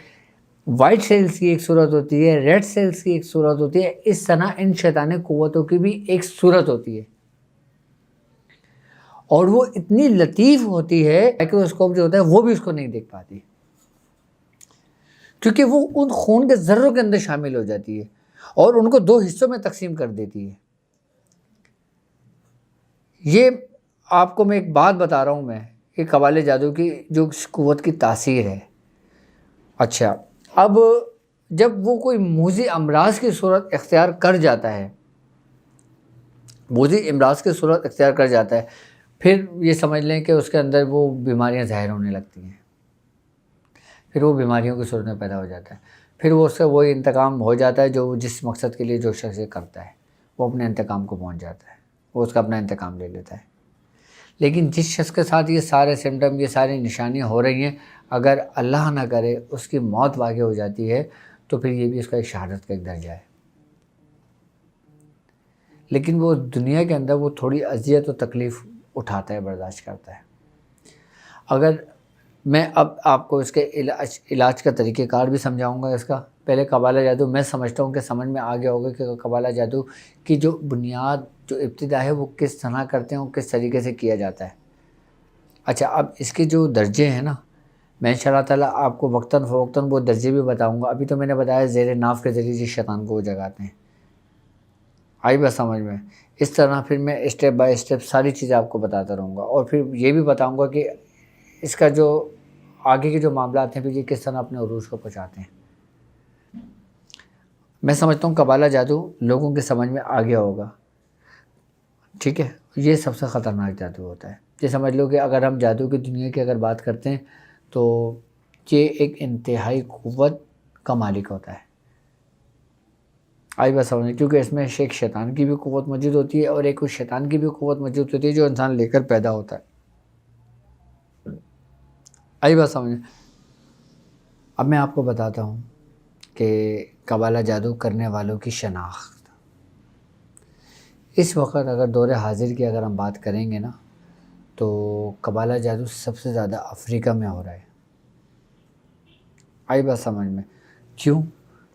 وائٹ سیلز کی ایک صورت ہوتی ہے، ریڈ سیلز کی ایک صورت ہوتی ہے، اس طرح ان شیطانی قوتوں کی بھی ایک صورت ہوتی ہے. اور وہ اتنی لطیف ہوتی ہے مائکروسکوپ جو ہوتا ہے وہ بھی اس کو نہیں دیکھ پاتی، کیونکہ وہ ان خون کے ذروں کے اندر شامل ہو جاتی ہے اور ان کو 2 حصوں میں تقسیم کر دیتی ہے۔ یہ آپ کو میں ایک بات بتا رہا ہوں میں کہ قبالِ جادو کی جو قوت کی تاثیر ہے۔ اچھا، اب جب وہ کوئی موذی امراض کی صورت اختیار کر جاتا ہے، موذی امراض کی صورت اختیار کر جاتا ہے، پھر یہ سمجھ لیں کہ اس کے اندر وہ بیماریاں ظاہر ہونے لگتی ہیں، پھر وہ بیماریوں کی صورت میں پیدا ہو جاتا ہے، پھر وہ اس سے وہی انتقام ہو جاتا ہے جو جس مقصد کے لیے جو شخص کرتا ہے، وہ اپنے انتقام کو پہنچ جاتا ہے، وہ اس کا اپنا انتقام لے لیتا ہے۔ لیکن جس شخص کے ساتھ یہ سارے سمٹم، یہ ساری نشانیاں ہو رہی ہیں، اگر اللہ نہ کرے اس کی موت واقع ہو جاتی ہے تو پھر یہ بھی اس کا ایک شہادت کا ایک درجہ ہے۔ لیکن وہ دنیا کے اندر وہ تھوڑی اذیت و تکلیف اٹھاتا ہے، برداشت کرتا ہے۔ اگر میں اب آپ کو اس کے علاج کا طریقہ کار بھی سمجھاؤں گا اس کا، پہلے قبالہ جادو میں سمجھتا ہوں کہ سمجھ میں آ گیا ہوگا کہ قبالہ جادو کی جو بنیاد، جو ابتدا ہے وہ کس طرح کرتے ہیں اور کس طریقے سے کیا جاتا ہے۔ اچھا، اب اس کے جو درجے ہیں نا، میں انشاءاللہ تعالیٰ آپ کو وقتاً فوقتاً وہ درجے بھی بتاؤں گا۔ ابھی تو میں نے بتایا زیر ناف کے ذریعے جس شیطان کو وہ جگاتے ہیں، آئی بس سمجھ میں؟ اس طرح پھر میں اسٹیپ بائی اسٹیپ ساری چیزیں آپ کو بتاتا رہوں گا، اور پھر یہ بھی بتاؤں گا کہ اس کا جو آگے کے جو معاملات ہیں پھر یہ کس طرح اپنے عروج کو پہنچاتے ہیں۔ میں سمجھتا ہوں قبالہ جادو لوگوں کے سمجھ میں آ گیا ہوگا، ٹھیک ہے؟ یہ سب سے خطرناک جادو ہوتا ہے۔ یہ سمجھ لو کہ اگر ہم جادو کی دنیا کی اگر بات کرتے ہیں تو یہ ایک انتہائی قوت کا مالک ہوتا ہے، آئی بات سمجھ، کیونکہ اس میں ایک شیطان کی بھی قوت موجود ہوتی ہے اور ایک اس شیطان کی بھی قوت موجود ہوتی ہے جو انسان لے کر پیدا ہوتا ہے، آئی بات سمجھ۔ اب میں آپ کو بتاتا ہوں کہ قبالہ جادو کرنے والوں کی شناخت۔ اس وقت اگر دور حاضر کی اگر ہم بات کریں گے نا تو قبالہ جادو سب سے زیادہ افریقہ میں ہو رہا ہے، آئی بات سمجھ میں؟ کیوں؟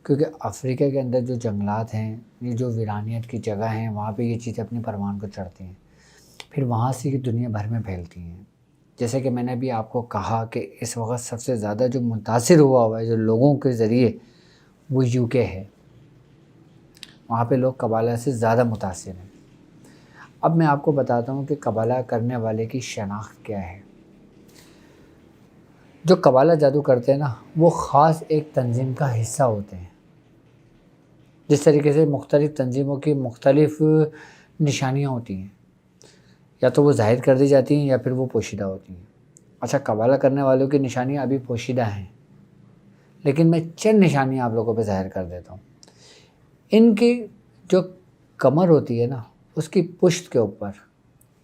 کیونکہ افریقہ کے اندر جو جنگلات ہیں، یہ جو ویرانیت کی جگہ ہیں، وہاں پہ یہ چیزیں اپنی پروان کو چڑھتی ہیں، پھر وہاں سے یہ دنیا بھر میں پھیلتی ہیں۔ جیسے کہ میں نے بھی آپ کو کہا کہ اس وقت سب سے زیادہ جو متاثر ہوا ہے جو لوگوں کے ذریعے، وہ UK ہے، وہاں پہ لوگ قبالہ سے زیادہ متاثر ہیں۔ اب میں آپ کو بتاتا ہوں کہ قبالہ کرنے والے کی شناخت کیا ہے۔ جو قبالہ جادو کرتے ہیں نا، وہ خاص ایک تنظیم کا حصہ ہوتے ہیں۔ جس طریقے سے مختلف تنظیموں کی مختلف نشانیاں ہوتی ہیں، یا تو وہ ظاہر کر دی جاتی ہیں یا پھر وہ پوشیدہ ہوتی ہیں۔ اچھا، قبالہ کرنے والوں کی نشانیاں ابھی پوشیدہ ہیں، لیکن میں چند نشانیاں آپ لوگوں پہ ظاہر کر دیتا ہوں۔ ان کی جو کمر ہوتی ہے نا، اس کی پشت کے اوپر،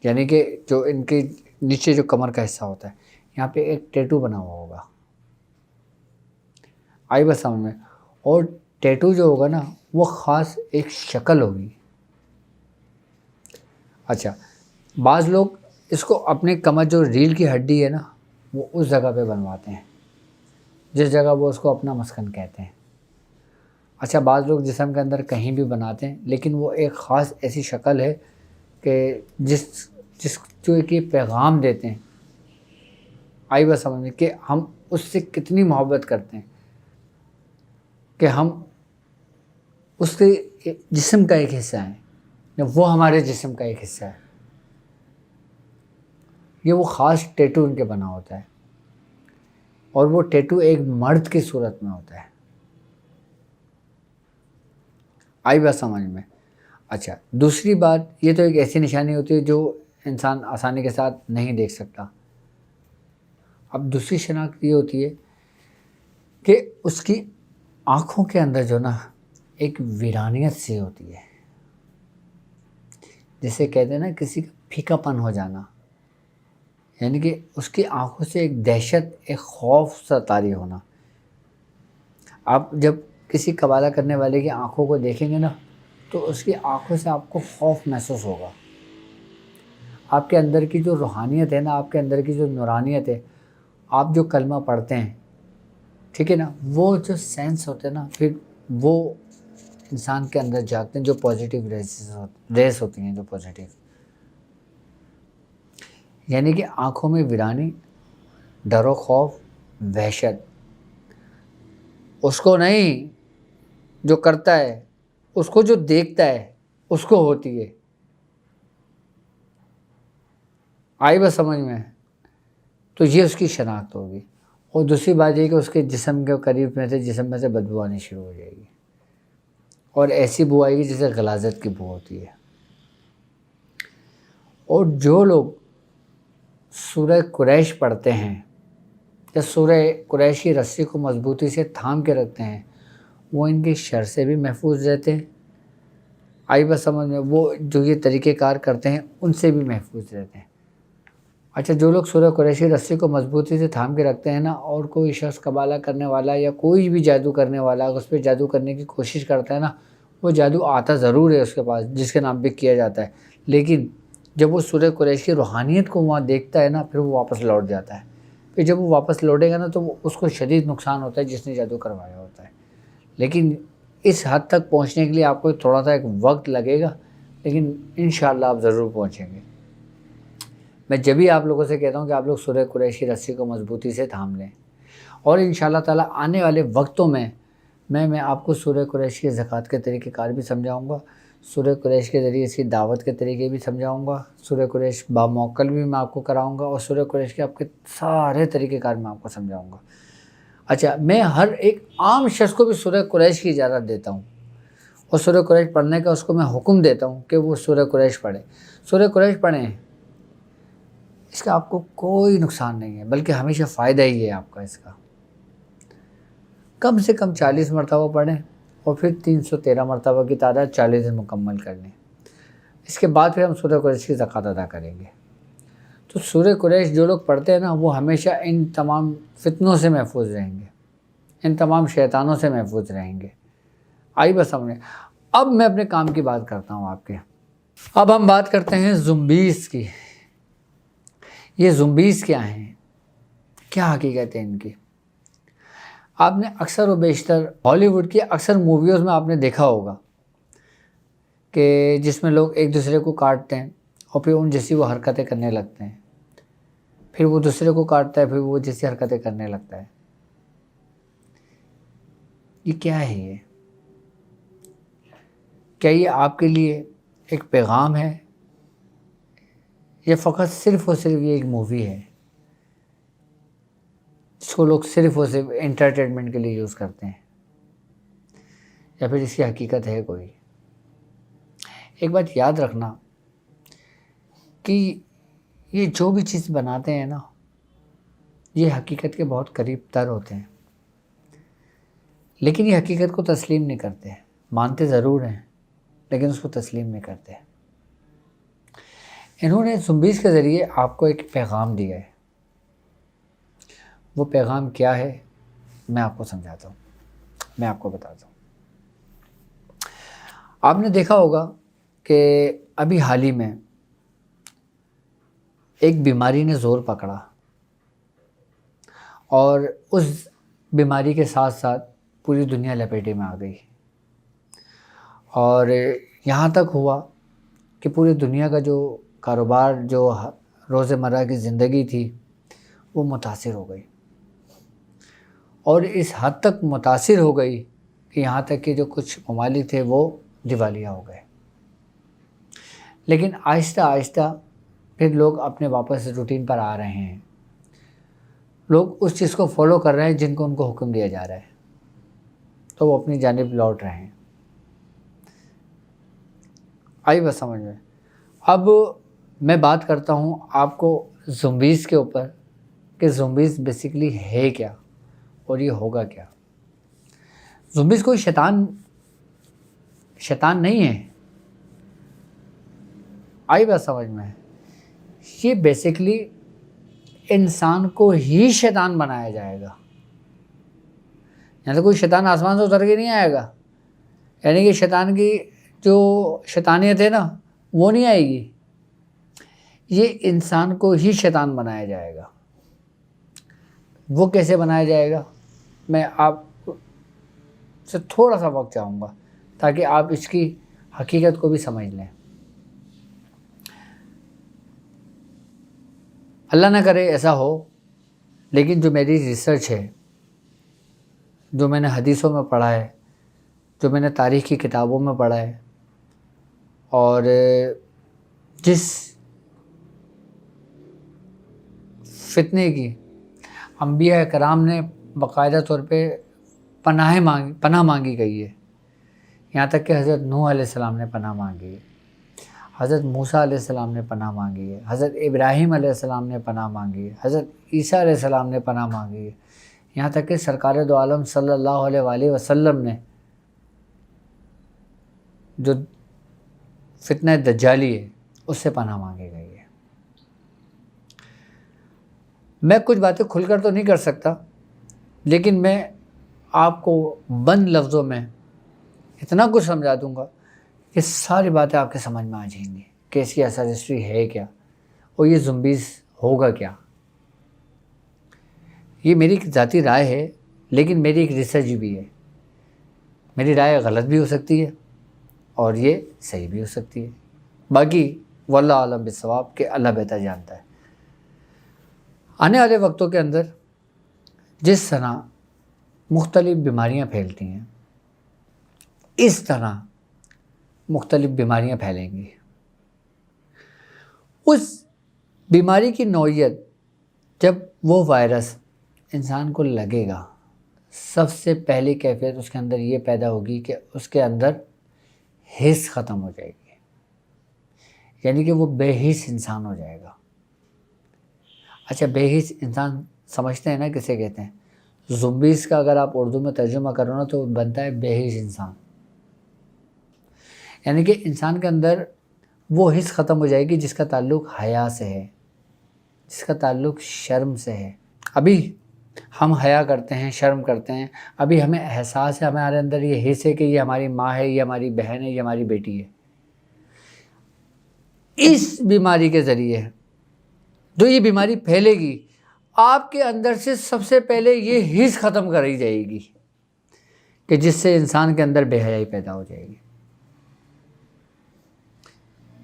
یعنی کہ جو ان کے نیچے جو کمر کا حصہ ہوتا ہے، یہاں پہ ایک ٹیٹو بنا ہوا ہوگا، آئی بس سمجھ میں؟ اور ٹیٹو جو ہوگا نا وہ خاص ایک شکل ہوگی۔ اچھا، بعض لوگ اس کو اپنے کمر جو ریڑھ کی ہڈی ہے نا، وہ اس جگہ پہ بنواتے ہیں جس جگہ وہ اس کو اپنا مسکن کہتے ہیں۔ اچھا، بعض لوگ جسم کے اندر کہیں بھی بناتے ہیں، لیکن وہ ایک خاص ایسی شکل ہے کہ جس جو ایک یہ پیغام دیتے ہیں، آئی بات سمجھ میں، کہ ہم اس سے کتنی محبت کرتے ہیں، کہ ہم اس کے جسم کا ایک حصہ ہیں، وہ ہمارے جسم کا ایک حصہ ہے۔ یہ وہ خاص ٹیٹو ان کے بنا ہوتا ہے، اور وہ ٹیٹو ایک مرد کی صورت میں ہوتا ہے، آئی بات سمجھ میں؟ اچھا، دوسری بات، یہ تو ایک ایسی نشانی ہوتی ہے جو انسان آسانی کے ساتھ نہیں دیکھ سکتا۔ اب دوسری شناخت یہ ہوتی ہے کہ اس کی آنکھوں کے اندر جو نا ایک ویرانیت سی ہوتی ہے، جسے کہتے ہیں نا کسی کا پھیکا پن ہو جانا، یعنی کہ اس کی آنکھوں سے ایک دہشت، ایک خوف سا طاری ہونا۔ آپ جب کسی قبالہ کرنے والے کی آنکھوں کو دیکھیں گے نا تو اس کی آنکھوں سے آپ کو خوف محسوس ہوگا۔ آپ کے اندر کی جو روحانیت ہے نا، آپ کے اندر کی جو نورانیت ہے، آپ جو کلمہ پڑھتے ہیں، ٹھیک ہے نا، وہ جو سینس ہوتے ہیں نا، پھر وہ انسان کے اندر جاگتے ہیں، جو پازیٹیو ریز ہوتی ہیں، جو پازیٹیو۔ یعنی کہ آنکھوں میں ویرانی، ڈر و خوف، وحشت، اس کو نہیں جو کرتا ہے، اس کو جو دیکھتا ہے اس کو ہوتی ہے۔ آئی بس سمجھ میں؟ تو یہ اس کی شناخت ہوگی۔ اور دوسری بات یہ کہ اس کے جسم کے قریب میں سے جسم میں سے بدبو آنی شروع ہو جائے گی، اور ایسی بو آئے گی جیسے غلاظت کی بو ہوتی ہے۔ اور جو لوگ سورہ قریش پڑھتے ہیں یا سورہ قریش کی رسی کو مضبوطی سے تھام کے رکھتے ہیں، وہ ان کے شر سے بھی محفوظ رہتے ہیں۔ آئی بس سمجھ میں؟ وہ جو یہ طریقہ کار کرتے ہیں ان سے بھی محفوظ رہتے ہیں۔ اچھا، جو لوگ سورہ قریش کی رسی کو مضبوطی سے تھام کے رکھتے ہیں نا، اور کوئی شخص قبالہ کرنے والا یا کوئی بھی جادو کرنے والا اس پہ جادو کرنے کی کوشش کرتا ہے نا، وہ جادو آتا ضرور ہے اس کے پاس، جس کے نام پہ کیا جاتا ہے، لیکن جب وہ سورہ قریش کی روحانیت کو وہاں دیکھتا ہے نا، پھر وہ واپس لوٹ جاتا ہے۔ پھر جب وہ واپس لوٹے گا نا تو اس کو شدید نقصان ہوتا ہے جس نے جادو کروایا ہوتا ہے۔ لیکن اس حد تک پہنچنے کے لیے آپ کو تھوڑا سا ایک وقت لگے گا، لیکن انشاءاللہ آپ ضرور پہنچیں گے۔ میں جب بھی آپ لوگوں سے کہتا ہوں کہ آپ لوگ سورہ قریش کی رسی کو مضبوطی سے تھام لیں، اور انشاءاللہ تعالیٰ آنے والے وقتوں میں میں آپ کو سورہ قریش کی زکوٰۃ کے طریقہ کار بھی سمجھاؤں گا، سورہ قریش کے ذریعے اس کی دعوت کے طریقے بھی سمجھاؤں گا، سورہ قریش باموکل بھی میں آپ کو کراؤں گا، اور سورہ قریش کے آپ کے سارے طریقہ کار میں آپ کو سمجھاؤں گا۔ اچھا، میں ہر ایک عام شخص کو بھی سورہ قریش کی اجازت دیتا ہوں، اور سورہ قریش پڑھنے کا اس کو میں حکم دیتا ہوں کہ وہ سورہ قریش پڑھے۔ سورہ قریش پڑھیں، اس کا آپ کو کوئی نقصان نہیں ہے، بلکہ ہمیشہ فائدہ ہی ہے آپ کا اس کا۔ کم سے کم 40 مرتبہ پڑھیں، اور پھر 313 مرتبہ کی تعداد 40 دن مکمل کر لیں۔ اس کے بعد پھر ہم سورہ قریش کی زکوٰۃ ادا کریں گے۔ تو سورہ قریش جو لوگ پڑھتے ہیں نا، وہ ہمیشہ ان تمام فتنوں سے محفوظ رہیں گے، ان تمام شیطانوں سے محفوظ رہیں گے۔ آئی بس سمجھیں؟ اب میں اپنے کام کی بات کرتا ہوں آپ کے۔ اب ہم بات کرتے ہیں زمبیز کی۔ یہ زمبیز کیا ہیں؟ کیا حقیقت ہے ان کی؟ آپ نے اکثر و بیشتر ہالی ووڈ کی اکثر موویز میں آپ نے دیکھا ہوگا کہ جس میں لوگ ایک دوسرے کو کاٹتے ہیں اور پھر ان جیسی وہ حرکتیں کرنے لگتے ہیں، پھر وہ دوسرے کو کاٹتا ہے، پھر وہ جیسی حرکتیں کرنے لگتا ہے۔ یہ کیا ہے؟ یہ کیا یہ آپ کے لیے ایک پیغام ہے، یا فقط صرف اور صرف یہ ایک مووی ہے جس کو لوگ صرف اور صرف انٹرٹینمنٹ کے لیے یوز کرتے ہیں، یا پھر اس کی حقیقت ہے کوئی؟ ایک بات یاد رکھنا کہ یہ جو بھی چیز بناتے ہیں نا، یہ حقیقت کے بہت قریب تر ہوتے ہیں، لیکن یہ حقیقت کو تسلیم نہیں کرتے، مانتے ضرور ہیں لیکن اس کو تسلیم نہیں کرتے۔ انہوں نے زمبیز کے ذریعے آپ کو ایک پیغام دیا ہے۔ وہ پیغام کیا ہے میں آپ کو سمجھاتا ہوں، میں آپ کو بتاتا ہوں۔ آپ نے دیکھا ہوگا کہ ابھی حال ہی میں ایک بیماری نے زور پکڑا، اور اس بیماری کے ساتھ ساتھ پوری دنیا لپیٹے میں آ گئی، اور یہاں تک ہوا کہ پوری دنیا کا جو کاروبار، جو روزمرہ کی زندگی تھی، وہ متاثر ہو گئی، اور اس حد تک متاثر ہو گئی کہ یہاں تک کہ جو کچھ ممالک تھے وہ دیوالیہ ہو گئے۔ لیکن آہستہ آہستہ پھر لوگ اپنے واپس روٹین پر آ رہے ہیں، لوگ اس چیز کو فالو کر رہے ہیں جن کو ان کو حکم دیا جا رہا ہے، تو وہ اپنی جانب لوٹ رہے ہیں۔ آئی بس سمجھ میں؟ اب میں بات کرتا ہوں آپ کو زمبیز کے اوپر کہ زمبیز بیسیکلی ہے کیا اور یہ ہوگا کیا۔ زمبیز کوئی شیطان نہیں ہے۔ آئی بات سمجھ میں؟ یہ بیسیکلی انسان کو ہی شیطان بنایا جائے گا، یعنی تو کوئی شیطان آسمان سے اتر کے نہیں آئے گا، یعنی کہ شیطان کی جو شیطانیت ہے نا وہ نہیں آئے گی، یہ انسان کو ہی شیطان بنایا جائے گا۔ وہ کیسے بنایا جائے گا؟ میں آپ سے تھوڑا سا وقت چاہوں گا تاکہ آپ اس کی حقیقت کو بھی سمجھ لیں۔ اللہ نہ کرے ایسا ہو، لیکن جو میری ریسرچ ہے، جو میں نے حدیثوں میں پڑھا ہے، جو میں نے تاریخ کی کتابوں میں پڑھا ہے، اور جس فتنے کی انبیاء کرام نے باقاعدہ طور پہ پناہ مانگی گئی ہے، یہاں تک کہ حضرت نوح علیہ السلام نے پناہ مانگی ہے، حضرت موسیٰ علیہ السلام نے پناہ مانگی ہے، حضرت ابراہیم علیہ السلام نے پناہ مانگی ہے، حضرت عیسیٰ علیہ السلام نے پناہ مانگی ہے، یہاں تک کہ سرکار دو عالم صلی اللہ علیہ وآلہ وسلم نے جو فتنہ دجالی ہے اس سے پناہ مانگی گئی ہے۔ میں کچھ باتیں کھل کر تو نہیں کر سکتا، لیکن میں آپ کو بند لفظوں میں اتنا کچھ سمجھا دوں گا کہ ساری باتیں آپ کے سمجھ میں آ جائیں گی کہ اس کی اصل ہسٹری ہے کیا، اور یہ زمبیز ہوگا کیا۔ یہ میری ایک ذاتی رائے ہے، لیکن میری ایک ریسرچ بھی ہے۔ میری رائے غلط بھی ہو سکتی ہے اور یہ صحیح بھی ہو سکتی ہے، باقی واللہ عالم بالصواب، کہ اللہ بہتر جانتا ہے۔ آنے والے وقتوں کے اندر جس طرح مختلف بیماریاں پھیلتی ہیں، اس طرح مختلف بیماریاں پھیلیں گی۔ اس بیماری کی نوعیت، جب وہ وائرس انسان کو لگے گا، سب سے پہلی کیفیت اس کے اندر یہ پیدا ہوگی کہ اس کے اندر حس ختم ہو جائے گی، یعنی کہ وہ بے حس انسان ہو جائے گا۔ اچھا، بے حس انسان سمجھتے ہیں نا کسے کہتے ہیں؟ زمبیز کا اگر آپ اردو میں ترجمہ کرو نا تو بنتا ہے بے حس انسان، یعنی کہ انسان کے اندر وہ حس ختم ہو جائے گی جس کا تعلق حیا سے ہے، جس کا تعلق شرم سے ہے۔ ابھی ہم حیا کرتے ہیں، شرم کرتے ہیں، ابھی ہمیں احساس ہے، ہمارے اندر یہ حس ہے کہ یہ ہماری ماں ہے، یہ ہماری بہن ہے، یہ ہماری بیٹی ہے۔ اس بیماری کے ذریعے جو یہ بیماری پھیلے گی، آپ کے اندر سے سب سے پہلے یہ حس ختم کرائی جائے گی کہ جس سے انسان کے اندر بے حیائی پیدا ہو جائے گی۔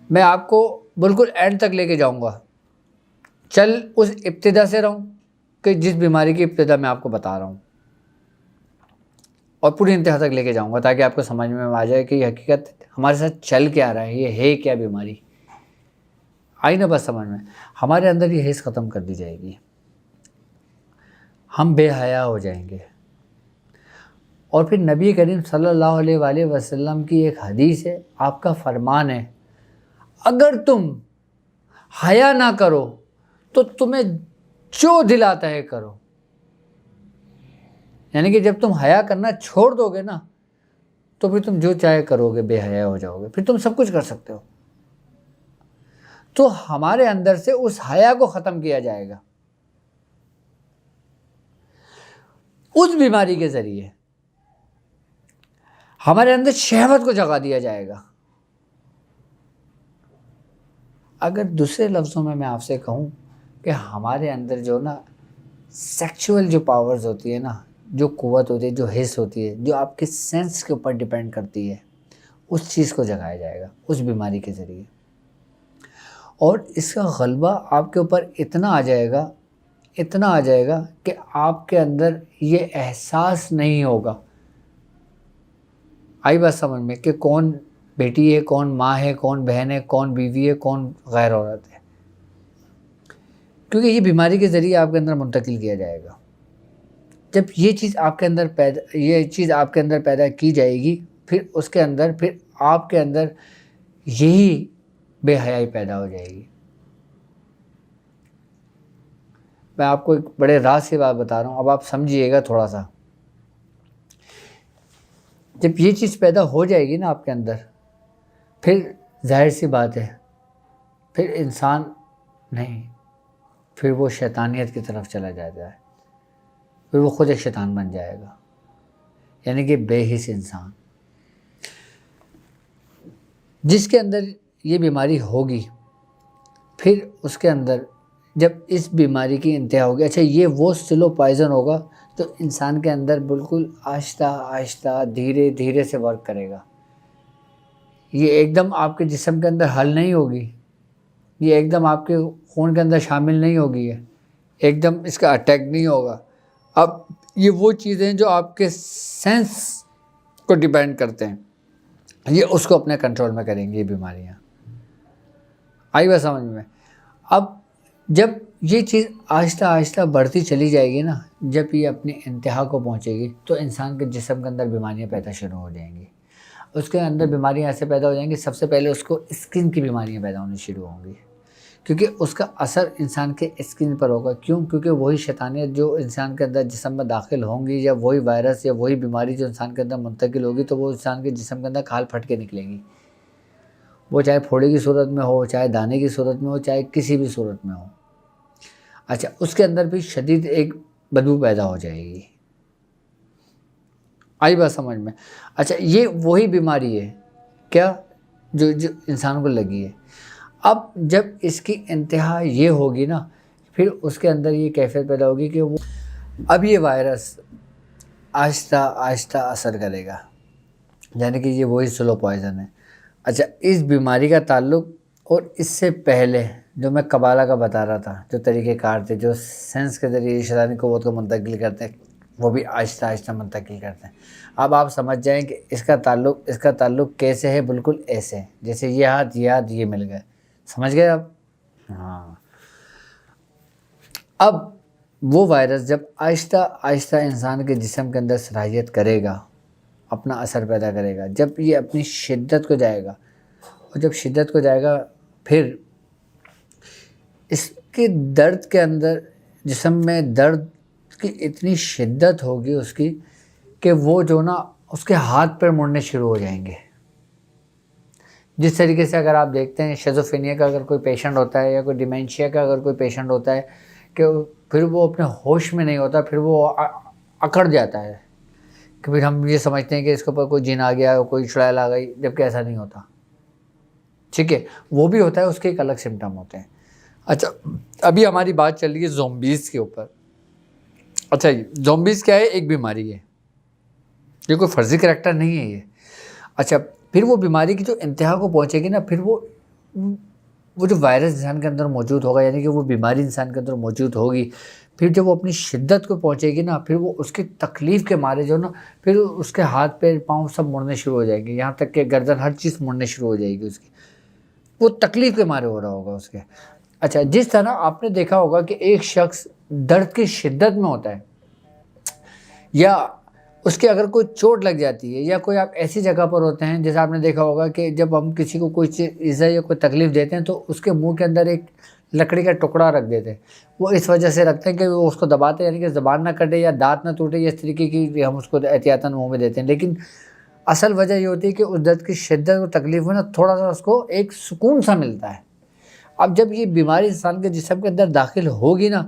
میں آپ کو بالکل اینڈ تک لے کے جاؤں گا، چل اس ابتدا سے رہوں کہ جس بیماری کی ابتدا میں آپ کو بتا رہا ہوں، اور پوری انتہا تک لے کے جاؤں گا تاکہ آپ کو سمجھ میں آ جائے کہ یہ حقیقت ہمارے ساتھ چل کے آ رہا ہے، یہ ہے کیا بیماری۔ آئی نا بس سمجھ میں؟ ہمارے اندر یہ حس ختم کر دی جائے گی، ہم بے حیا ہو جائیں گے۔ اور پھر نبی کریم صلی اللہ علیہ وآلہ وسلم کی ایک حدیث ہے، آپ کا فرمان ہے، اگر تم حیا نہ کرو تو تمہیں جو دل آتا ہے کرو۔ یعنی کہ جب تم حیا کرنا چھوڑ دو گے نا تو پھر تم جو چاہے کرو گے، بے حیا ہو جاؤ گے، پھر تم سب کچھ کر سکتے ہو۔ تو ہمارے اندر سے اس حیا کو ختم کیا جائے گا اس بیماری کے ذریعے، ہمارے اندر شہوت کو جگا دیا جائے گا۔ اگر دوسرے لفظوں میں آپ سے کہوں کہ ہمارے اندر جو نا سیکچول جو پاورز ہوتی ہے نا، جو قوت ہوتی ہے، جو حس ہوتی ہے، جو آپ کے سینس کے اوپر ڈیپینڈ کرتی ہے، اس چیز کو جگایا جائے گا اس بیماری کے ذریعے، اور اس کا غلبہ آپ کے اوپر اتنا آ جائے گا کہ آپ کے اندر یہ احساس نہیں ہوگا۔ آئی بات سمجھ میں؟ کہ کون بیٹی ہے، کون ماں ہے، کون بہن ہے، کون بیوی ہے، کون غیر عورت ہے، کیونکہ یہ بیماری کے ذریعے آپ کے اندر منتقل کیا جائے گا۔ جب یہ چیز آپ کے اندر پیدا کی جائے گی، پھر اس کے اندر پھر آپ کے اندر یہی بے حیائی پیدا ہو جائے گی۔ میں آپ کو ایک بڑے راز کی بات بتا رہا ہوں، اب آپ سمجھیے گا تھوڑا سا۔ جب یہ چیز پیدا ہو جائے گی نا آپ کے اندر، پھر ظاہر سی بات ہے، پھر انسان نہیں، پھر وہ شیطانیت کی طرف چلا جاتا ہے، پھر وہ خود ایک شیطان بن جائے گا، یعنی کہ بے حس انسان۔ جس کے اندر یہ بیماری ہوگی، پھر اس کے اندر جب اس بیماری کی انتہا ہوگی، اچھا یہ وہ سلو پوائزن ہوگا تو انسان کے اندر بالکل آہستہ آہستہ دھیرے دھیرے سے ورک کرے گا۔ یہ ایک دم آپ کے جسم کے اندر حل نہیں ہوگی، یہ ایک دم آپ کے خون کے اندر شامل نہیں ہوگی، ہے ایک دم اس کا اٹیک نہیں ہوگا۔ اب یہ وہ چیزیں جو آپ کے سینس کو ڈیپینڈ کرتے ہیں، یہ اس کو اپنے کنٹرول میں کریں گی یہ بیماریاں۔ آئی بات سمجھ میں؟ اب جب یہ چیز آہستہ آہستہ بڑھتی چلی جائے گی نا، جب یہ اپنی انتہا کو پہنچے گی تو انسان کے جسم کے اندر بیماریاں پیدا شروع ہو جائیں گی۔ اس کے اندر بیماریاں ایسے پیدا ہو جائیں گی، سب سے پہلے اس کو اسکن کی بیماریاں پیدا ہونی شروع ہوں گی، کیونکہ اس کا اثر انسان کے اسکن پر ہوگا۔ کیوں؟ کیونکہ وہی شیطانیت جو انسان کے اندر جسم میں داخل ہوں گی، یا وہی وائرس یا وہی بیماری جو انسان کے اندر منتقل ہوگی، تو وہ انسان کے جسم کے اندر کھال پھٹ کے نکلے گی، وہ چاہے پھوڑے کی صورت میں ہو، چاہے دانے کی صورت میں ہو، چاہے کسی بھی صورت میں ہو۔ اچھا، اس کے اندر بھی شدید ایک بدبو پیدا ہو جائے گی۔ آئی بات سمجھ میں؟ اچھا، یہ وہی بیماری ہے کیا جو انسان کو لگی ہے۔ اب جب اس کی انتہا یہ ہوگی نا، پھر اس کے اندر یہ کیفیت پیدا ہوگی کہ وہ اب یہ وائرس آہستہ آہستہ اثر کرے گا، یعنی کہ یہ وہی سلو پوائزن ہے۔ اچھا، اس بیماری کا تعلق اور اس سے پہلے جو میں قبالہ کا بتا رہا تھا، جو طریقہ کار تھے جو سینس کے ذریعے شیطانی قوت کو منتقل کرتے ہیں، وہ بھی آہستہ آہستہ منتقل کرتے ہیں۔ اب آپ سمجھ جائیں کہ اس کا تعلق کیسے ہے، بالکل ایسے جیسے یہ ہاتھ یہ مل گئے، سمجھ گئے آپ؟ ہاں۔ اب وہ وائرس جب آہستہ آہستہ انسان کے جسم کے اندر صلاحیت کرے گا، اپنا اثر پیدا کرے گا، جب یہ اپنی شدت کو جائے گا، اور جب شدت کو جائے گا، پھر اس کے درد کے اندر جسم میں درد کی اتنی شدت ہوگی اس کی کہ وہ جو نا اس کے ہاتھ پیر مڑنے شروع ہو جائیں گے۔ جس طریقے سے اگر آپ دیکھتے ہیں شیزوفرینیا کا اگر کوئی پیشنٹ ہوتا ہے، یا کوئی ڈیمینشیا کا اگر کوئی پیشنٹ ہوتا ہے، کہ پھر وہ اپنے ہوش میں نہیں ہوتا، پھر وہ اکڑ جاتا ہے، کہ پھر ہم یہ سمجھتے ہیں کہ اس کے اوپر کوئی جن آ گیا، کوئی چڑیل آ گئی، جبکہ ایسا نہیں ہوتا۔ ٹھیک ہے، وہ بھی ہوتا ہے، اس کے ایک الگ سمٹم ہوتے ہیں۔ اچھا، ابھی ہماری بات چل رہی ہے زومبیز کے اوپر۔ اچھا، یہ زومبیز کیا ہے؟ ایک بیماری ہے، یہ کوئی فرضی کریکٹر نہیں ہے یہ۔ اچھا، پھر وہ بیماری کی جو انتہا کو پہنچے گی نا، پھر وہ جو وائرس انسان کے اندر موجود ہوگا، یعنی کہ وہ بیماری انسان کے اندر موجود ہوگی، پھر جب وہ اپنی شدت کو پہنچے گی نا، پھر وہ اس کی تکلیف کے مارے جو نا، پھر اس کے ہاتھ پیر پاؤں سب مڑنے شروع ہو جائیں گے، یہاں تک کہ گردن، ہر چیز مڑنے شروع ہو جائے گی اس کی، وہ تکلیف کے مارے ہو رہا ہوگا اس کے۔ اچھا، جس طرح آپ نے دیکھا ہوگا کہ ایک شخص درد کی شدت میں ہوتا ہے، یا اس کے اگر کوئی چوٹ لگ جاتی ہے، یا کوئی آپ ایسی جگہ پر ہوتے ہیں، جیسے آپ نے دیکھا ہوگا کہ جب ہم کسی کو کوئی چیز ایزا یا کوئی تکلیف دیتے ہیں تو اس کے منہ کے اندر ایک لکڑی کا ٹکڑا رکھ دیتے ہیں۔ وہ اس وجہ سے رکھتے ہیں کہ وہ اس کو دباتے ہیں، یعنی کہ زبان نہ کٹے یا دانت نہ ٹوٹے، یا اس طریقے کی ہم اس کو احتیاطاً منہ میں دیتے ہیں۔ لیکن اصل وجہ یہ ہوتی ہے کہ اس درد کی شدت اور تکلیف میں نا تھوڑا سا اس کو ایک سکون سا ملتا ہے۔ اب جب یہ بیماری انسان کے جسم کے اندر داخل ہوگی نا،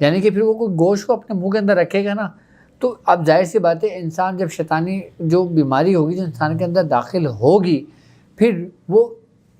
یعنی کہ پھر وہ کوئی گوشت کو اپنے منہ کے اندر رکھے گا نا، تو اب ظاہر سی بات ہے، انسان جب شیطانی جو بیماری ہوگی جو انسان کے اندر داخل ہوگی، پھر وہ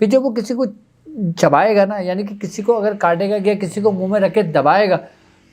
پھر جب وہ کسی کو چبائے گا نا، یعنی کہ کسی کو اگر کاٹے گا یا کسی کو منہ میں رکھ کے دبائے گا،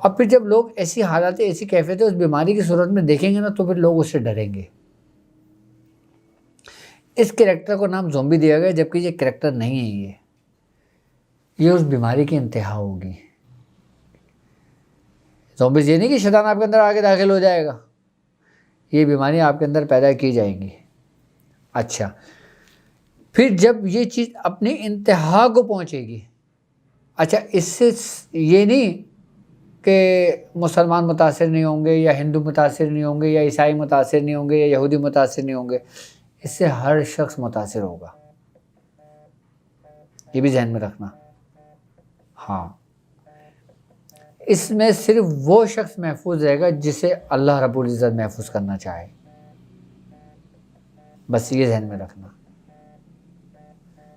اب پھر جب لوگ ایسی حالات، ایسی کیفیتیں اس بیماری کی صورت میں دیکھیں گے نا، تو پھر لوگ اس سے ڈریں گے۔ اس کریکٹر کو نام زومبی دیا گیا، جبکہ یہ کریکٹر نہیں ہے، یہ اس بیماری کی انتہا ہوگی۔ زومبیز یہ نہیں کہ شیطان آپ کے اندر آگے داخل ہو جائے گا، یہ بیماری آپ کے اندر پیدا کی جائیں گی۔ اچھا، پھر جب یہ چیز اپنی انتہا کو پہنچے گی، اچھا، اس سے یہ نہیں کہ مسلمان متاثر نہیں ہوں گے، یا ہندو متاثر نہیں ہوں گے، یا عیسائی متاثر نہیں ہوں گے، یا یہودی متاثر نہیں ہوں گے، اس سے ہر شخص متاثر ہوگا، یہ بھی ذہن میں رکھنا۔ ہاں، اس میں صرف وہ شخص محفوظ رہے گا جسے اللہ رب العزت محفوظ کرنا چاہے، بس یہ ذہن میں رکھنا،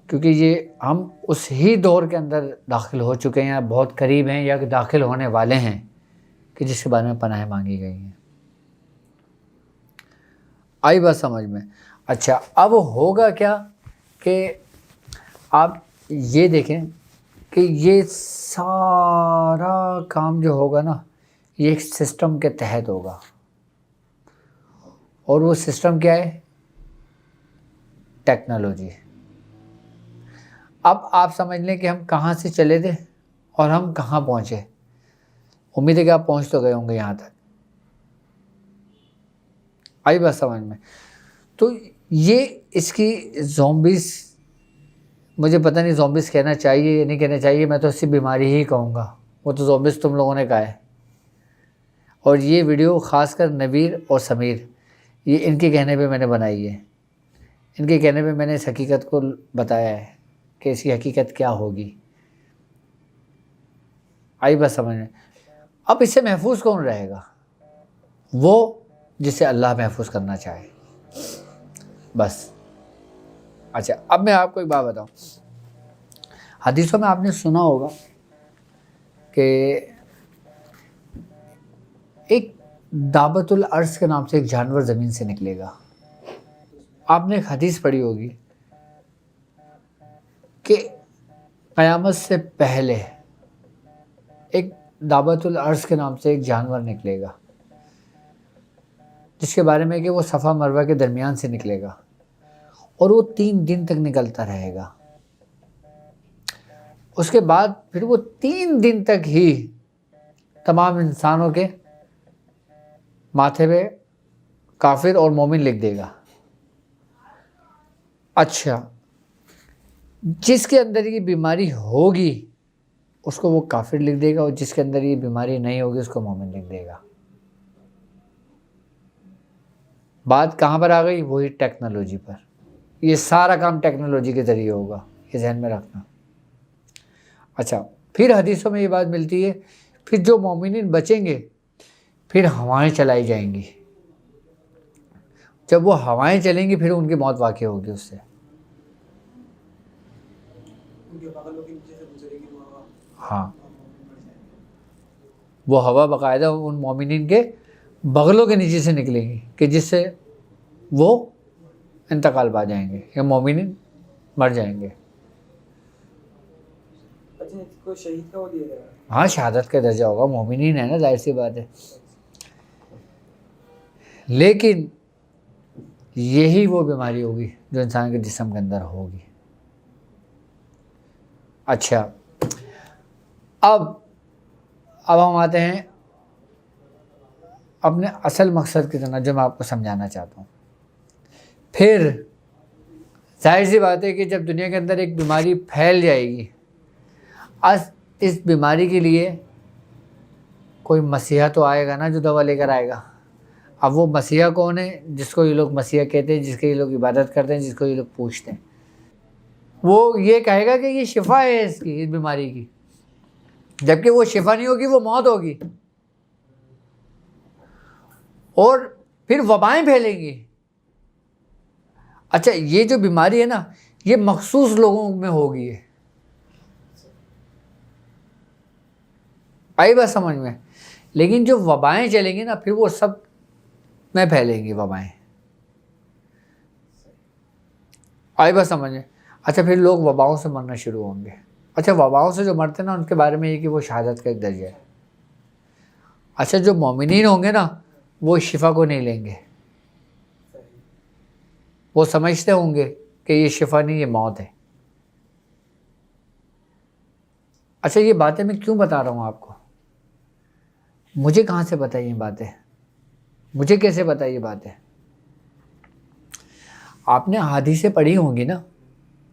کیونکہ یہ ہم اس ہی دور کے اندر داخل ہو چکے ہیں، یا بہت قریب ہیں، یا داخل ہونے والے ہیں، کہ جس کے بارے میں پناہ مانگی گئی ہیں۔ آئی بات سمجھ میں؟ اچھا، اب ہوگا کیا کہ آپ یہ دیکھیں کہ یہ سارا کام جو ہوگا نا یہ ایک سسٹم کے تحت ہوگا، اور وہ سسٹم کیا ہے؟ ٹیکنالوجی۔ اب آپ سمجھ لیں کہ ہم کہاں سے چلے تھے اور ہم کہاں پہنچے۔ امید ہے کہ آپ پہنچ تو گئے ہوں گے یہاں تک، آئی بات سمجھ میں؟ تو یہ اس کی زومبیز، مجھے پتہ نہیں زومبیز کہنا چاہیے یا نہیں کہنا چاہیے، میں تو اسی بیماری ہی کہوں گا، وہ تو زومبیز تم لوگوں نے کہا ہے۔ اور یہ ویڈیو خاص کر نویر اور سمیر، یہ ان کے کہنے پہ میں نے بنائی ہے، ان کے کہنے پہ میں نے اس حقیقت کو بتایا ہے کہ اس کی حقیقت کیا ہوگی، آئی بس سمجھ میں؟ اب اس سے محفوظ کون رہے گا؟ وہ جسے اللہ محفوظ کرنا چاہے، بس۔ اچھا، اب میں آپ کو ایک بات بتاؤں، حدیثوں میں آپ نے سنا ہوگا کہ ایک دابت الارض کے نام سے ایک جانور زمین سے نکلے گا۔ آپ نے ایک حدیث پڑھی ہوگی کہ قیامت سے پہلے ایک دابت الارض کے نام سے ایک جانور نکلے گا، جس کے بارے میں کہ وہ صفا مروہ کے درمیان سے نکلے گا، اور وہ 3 دن تک نکلتا رہے گا۔ اس کے بعد پھر وہ 3 دن تک ہی تمام انسانوں کے ماتھے پہ کافر اور مومن لکھ دے گا۔ اچھا، جس کے اندر یہ بیماری ہوگی اس کو وہ کافر لکھ دے گا، اور جس کے اندر یہ بیماری نہیں ہوگی اس کو مومن لکھ دے گا۔ بات کہاں پر آ گئی؟ وہی ٹیکنالوجی پر۔ یہ سارا کام ٹیکنالوجی کے ذریعے ہوگا، یہ ذہن میں رکھنا۔ اچھا، پھر حدیثوں میں یہ بات ملتی ہے، پھر جو مومنین بچیں گے پھر ہوائیں چلائی جائیں گی، جب وہ ہوائیں چلیں گی پھر ان کی موت واقع ہوگی اس سے۔ ہاں، وہ ہوا باقاعدہ ان مومنین کے بغلوں کے نیچے سے نکلے گی کہ جس سے وہ انتقال پا جائیں گے یا مومنین مر جائیں گے۔ ہاں، شہادت کا درجہ ہوگا، مومنین ہے نا، ظاہر سی بات ہے، لیکن یہی وہ بیماری ہوگی جو انسان کے جسم کے اندر ہوگی۔ اچھا، اب ہم آتے ہیں اپنے اصل مقصد کی طرف جو میں آپ کو سمجھانا چاہتا ہوں۔ پھر ظاہر سی بات ہے کہ جب دنیا کے اندر ایک بیماری پھیل جائے گی، اس بیماری کے لیے کوئی مسیحا تو آئے گا نا جو دوا لے کر آئے گا۔ اب وہ مسیحا کون ہے؟ جس کو یہ لوگ مسیحا کہتے ہیں، جس کی یہ لوگ عبادت کرتے ہیں، جس کو یہ لوگ پوچھتے ہیں۔ وہ یہ کہے گا کہ یہ شفا ہے اس بیماری کی، جبکہ وہ شفا نہیں ہوگی، وہ موت ہوگی، اور پھر وبائیں پھیلیں گی۔ اچھا، یہ جو بیماری ہے نا یہ مخصوص لوگوں میں ہوگی، آئی بات سمجھ میں؟ لیکن جو وبائیں چلیں گی نا پھر وہ سب میں پھیلیں گی وبائیں، آئی بات سمجھ میں؟ اچھا، پھر لوگ وباؤں سے مرنا شروع ہوں گے۔ اچھا، وباؤں سے جو مرتے ہیں نا ان کے بارے میں یہ کہ وہ شہادت کا ایک درجہ ہے۔ اچھا، جو مومنین ہوں گے نا وہ شفا کو نہیں لیں گے، وہ سمجھتے ہوں گے کہ یہ شفا نہیں، یہ موت ہے۔ اچھا، یہ باتیں میں کیوں بتا رہا ہوں آپ کو؟ مجھے کہاں سے پتہ یہ باتیں؟ مجھے کیسے پتہ یہ باتیں؟ آپ نے حدیثیں پڑھی ہوں گی نا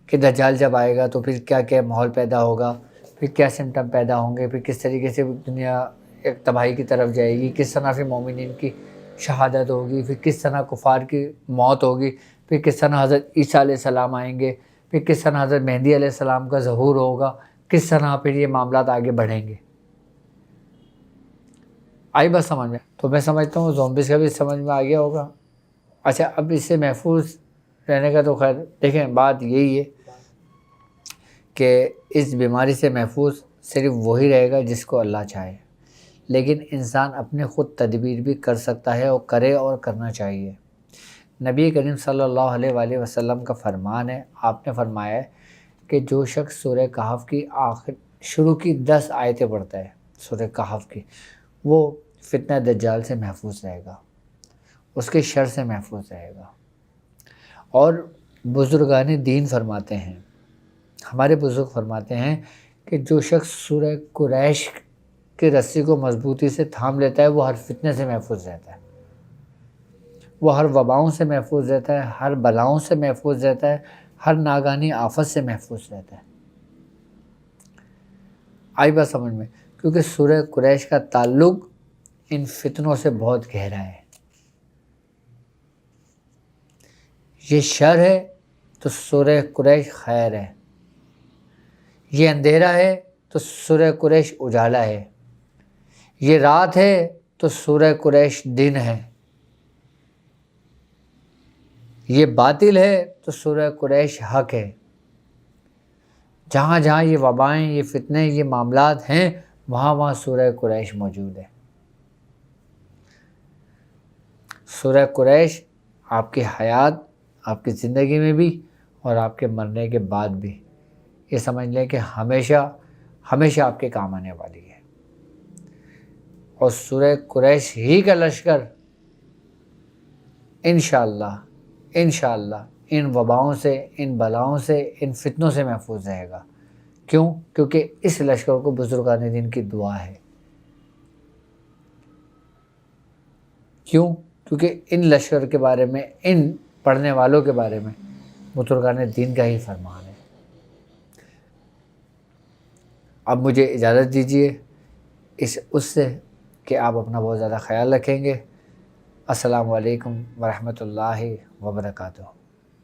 کہ دجال جب آئے گا تو پھر کیا کیا ماحول پیدا ہوگا، پھر کیا سمٹم پیدا ہوں گے، پھر کس طریقے سے دنیا ایک تباہی کی طرف جائے گی، کس طرح پھر مومنین کی شہادت ہوگی، پھر کس طرح کفار کی موت ہوگی، پھر کس طرح حضرت عیسیٰ علیہ السلام آئیں گے، پھر کس طرح حضرت مہدی علیہ السلام کا ظہور ہوگا، کس طرح پھر یہ معاملات آگے بڑھیں گے۔ آئی بات سمجھ میں؟ تو میں سمجھتا ہوں زومبیز کا بھی سمجھ میں آ گیا ہوگا۔ اچھا، اب اس سے محفوظ رہنے کا تو خیر دیکھیں بات یہی ہے کہ اس بیماری سے محفوظ صرف وہی رہے گا جس کو اللہ چاہے، لیکن انسان اپنے خود تدبیر بھی کر سکتا ہے، اور کرے، اور کرنا چاہیے۔ نبی کریم صلی اللہ علیہ وآلہ وسلم کا فرمان ہے، آپ نے فرمایا ہے کہ کہ جو شخص سورہ کہف کی شروع کی 10 آیتیں پڑھتا ہے سورہ کہف کی، وہ فتنہ دجال سے محفوظ رہے گا، اس کے شر سے محفوظ رہے گا۔ اور بزرگان دین فرماتے ہیں، ہمارے بزرگ فرماتے ہیں کہ جو شخص سورہ قریش کی رسی کو مضبوطی سے تھام لیتا ہے وہ ہر فتنے سے محفوظ رہتا ہے، وہ ہر وباؤں سے محفوظ رہتا ہے، ہر بلاؤں سے محفوظ رہتا ہے، ہر ناگہانی آفت سے محفوظ رہتا ہے۔ آئی بات سمجھ میں؟ کیونکہ سورہ قریش کا تعلق ان فتنوں سے بہت گہرا ہے۔ یہ شر ہے تو سورہ قریش خیر ہے، یہ اندھیرا ہے تو سورہ قریش اجالا ہے، یہ رات ہے تو سورہ قریش دن ہے، یہ باطل ہے تو سورہ قریش حق ہے۔ جہاں جہاں یہ وبائیں، یہ فتنے، یہ معاملات ہیں، وہاں وہاں سورہ قریش موجود ہے۔ سورہ قریش آپ کی حیات، آپ کی زندگی میں بھی اور آپ کے مرنے کے بعد بھی، یہ سمجھ لیں کہ ہمیشہ ہمیشہ آپ کے کام آنے والی ہے۔ اور سورہ قریش ہی کا لشکر انشاءاللہ ان وباؤں سے، ان بلاؤں سے، ان فتنوں سے محفوظ رہے گا۔ کیوں؟ کیونکہ اس لشکر کو بزرگان دین کی دعا ہے۔ کیوں؟ کیونکہ ان لشکر کے بارے میں، ان پڑھنے والوں کے بارے میں بزرگان دین کا ہی فرمان ہے۔ اب مجھے اجازت دیجیے اس سے کہ آپ اپنا بہت زیادہ خیال رکھیں گے۔ السلام علیکم ورحمۃ اللہ وبرکاتہ۔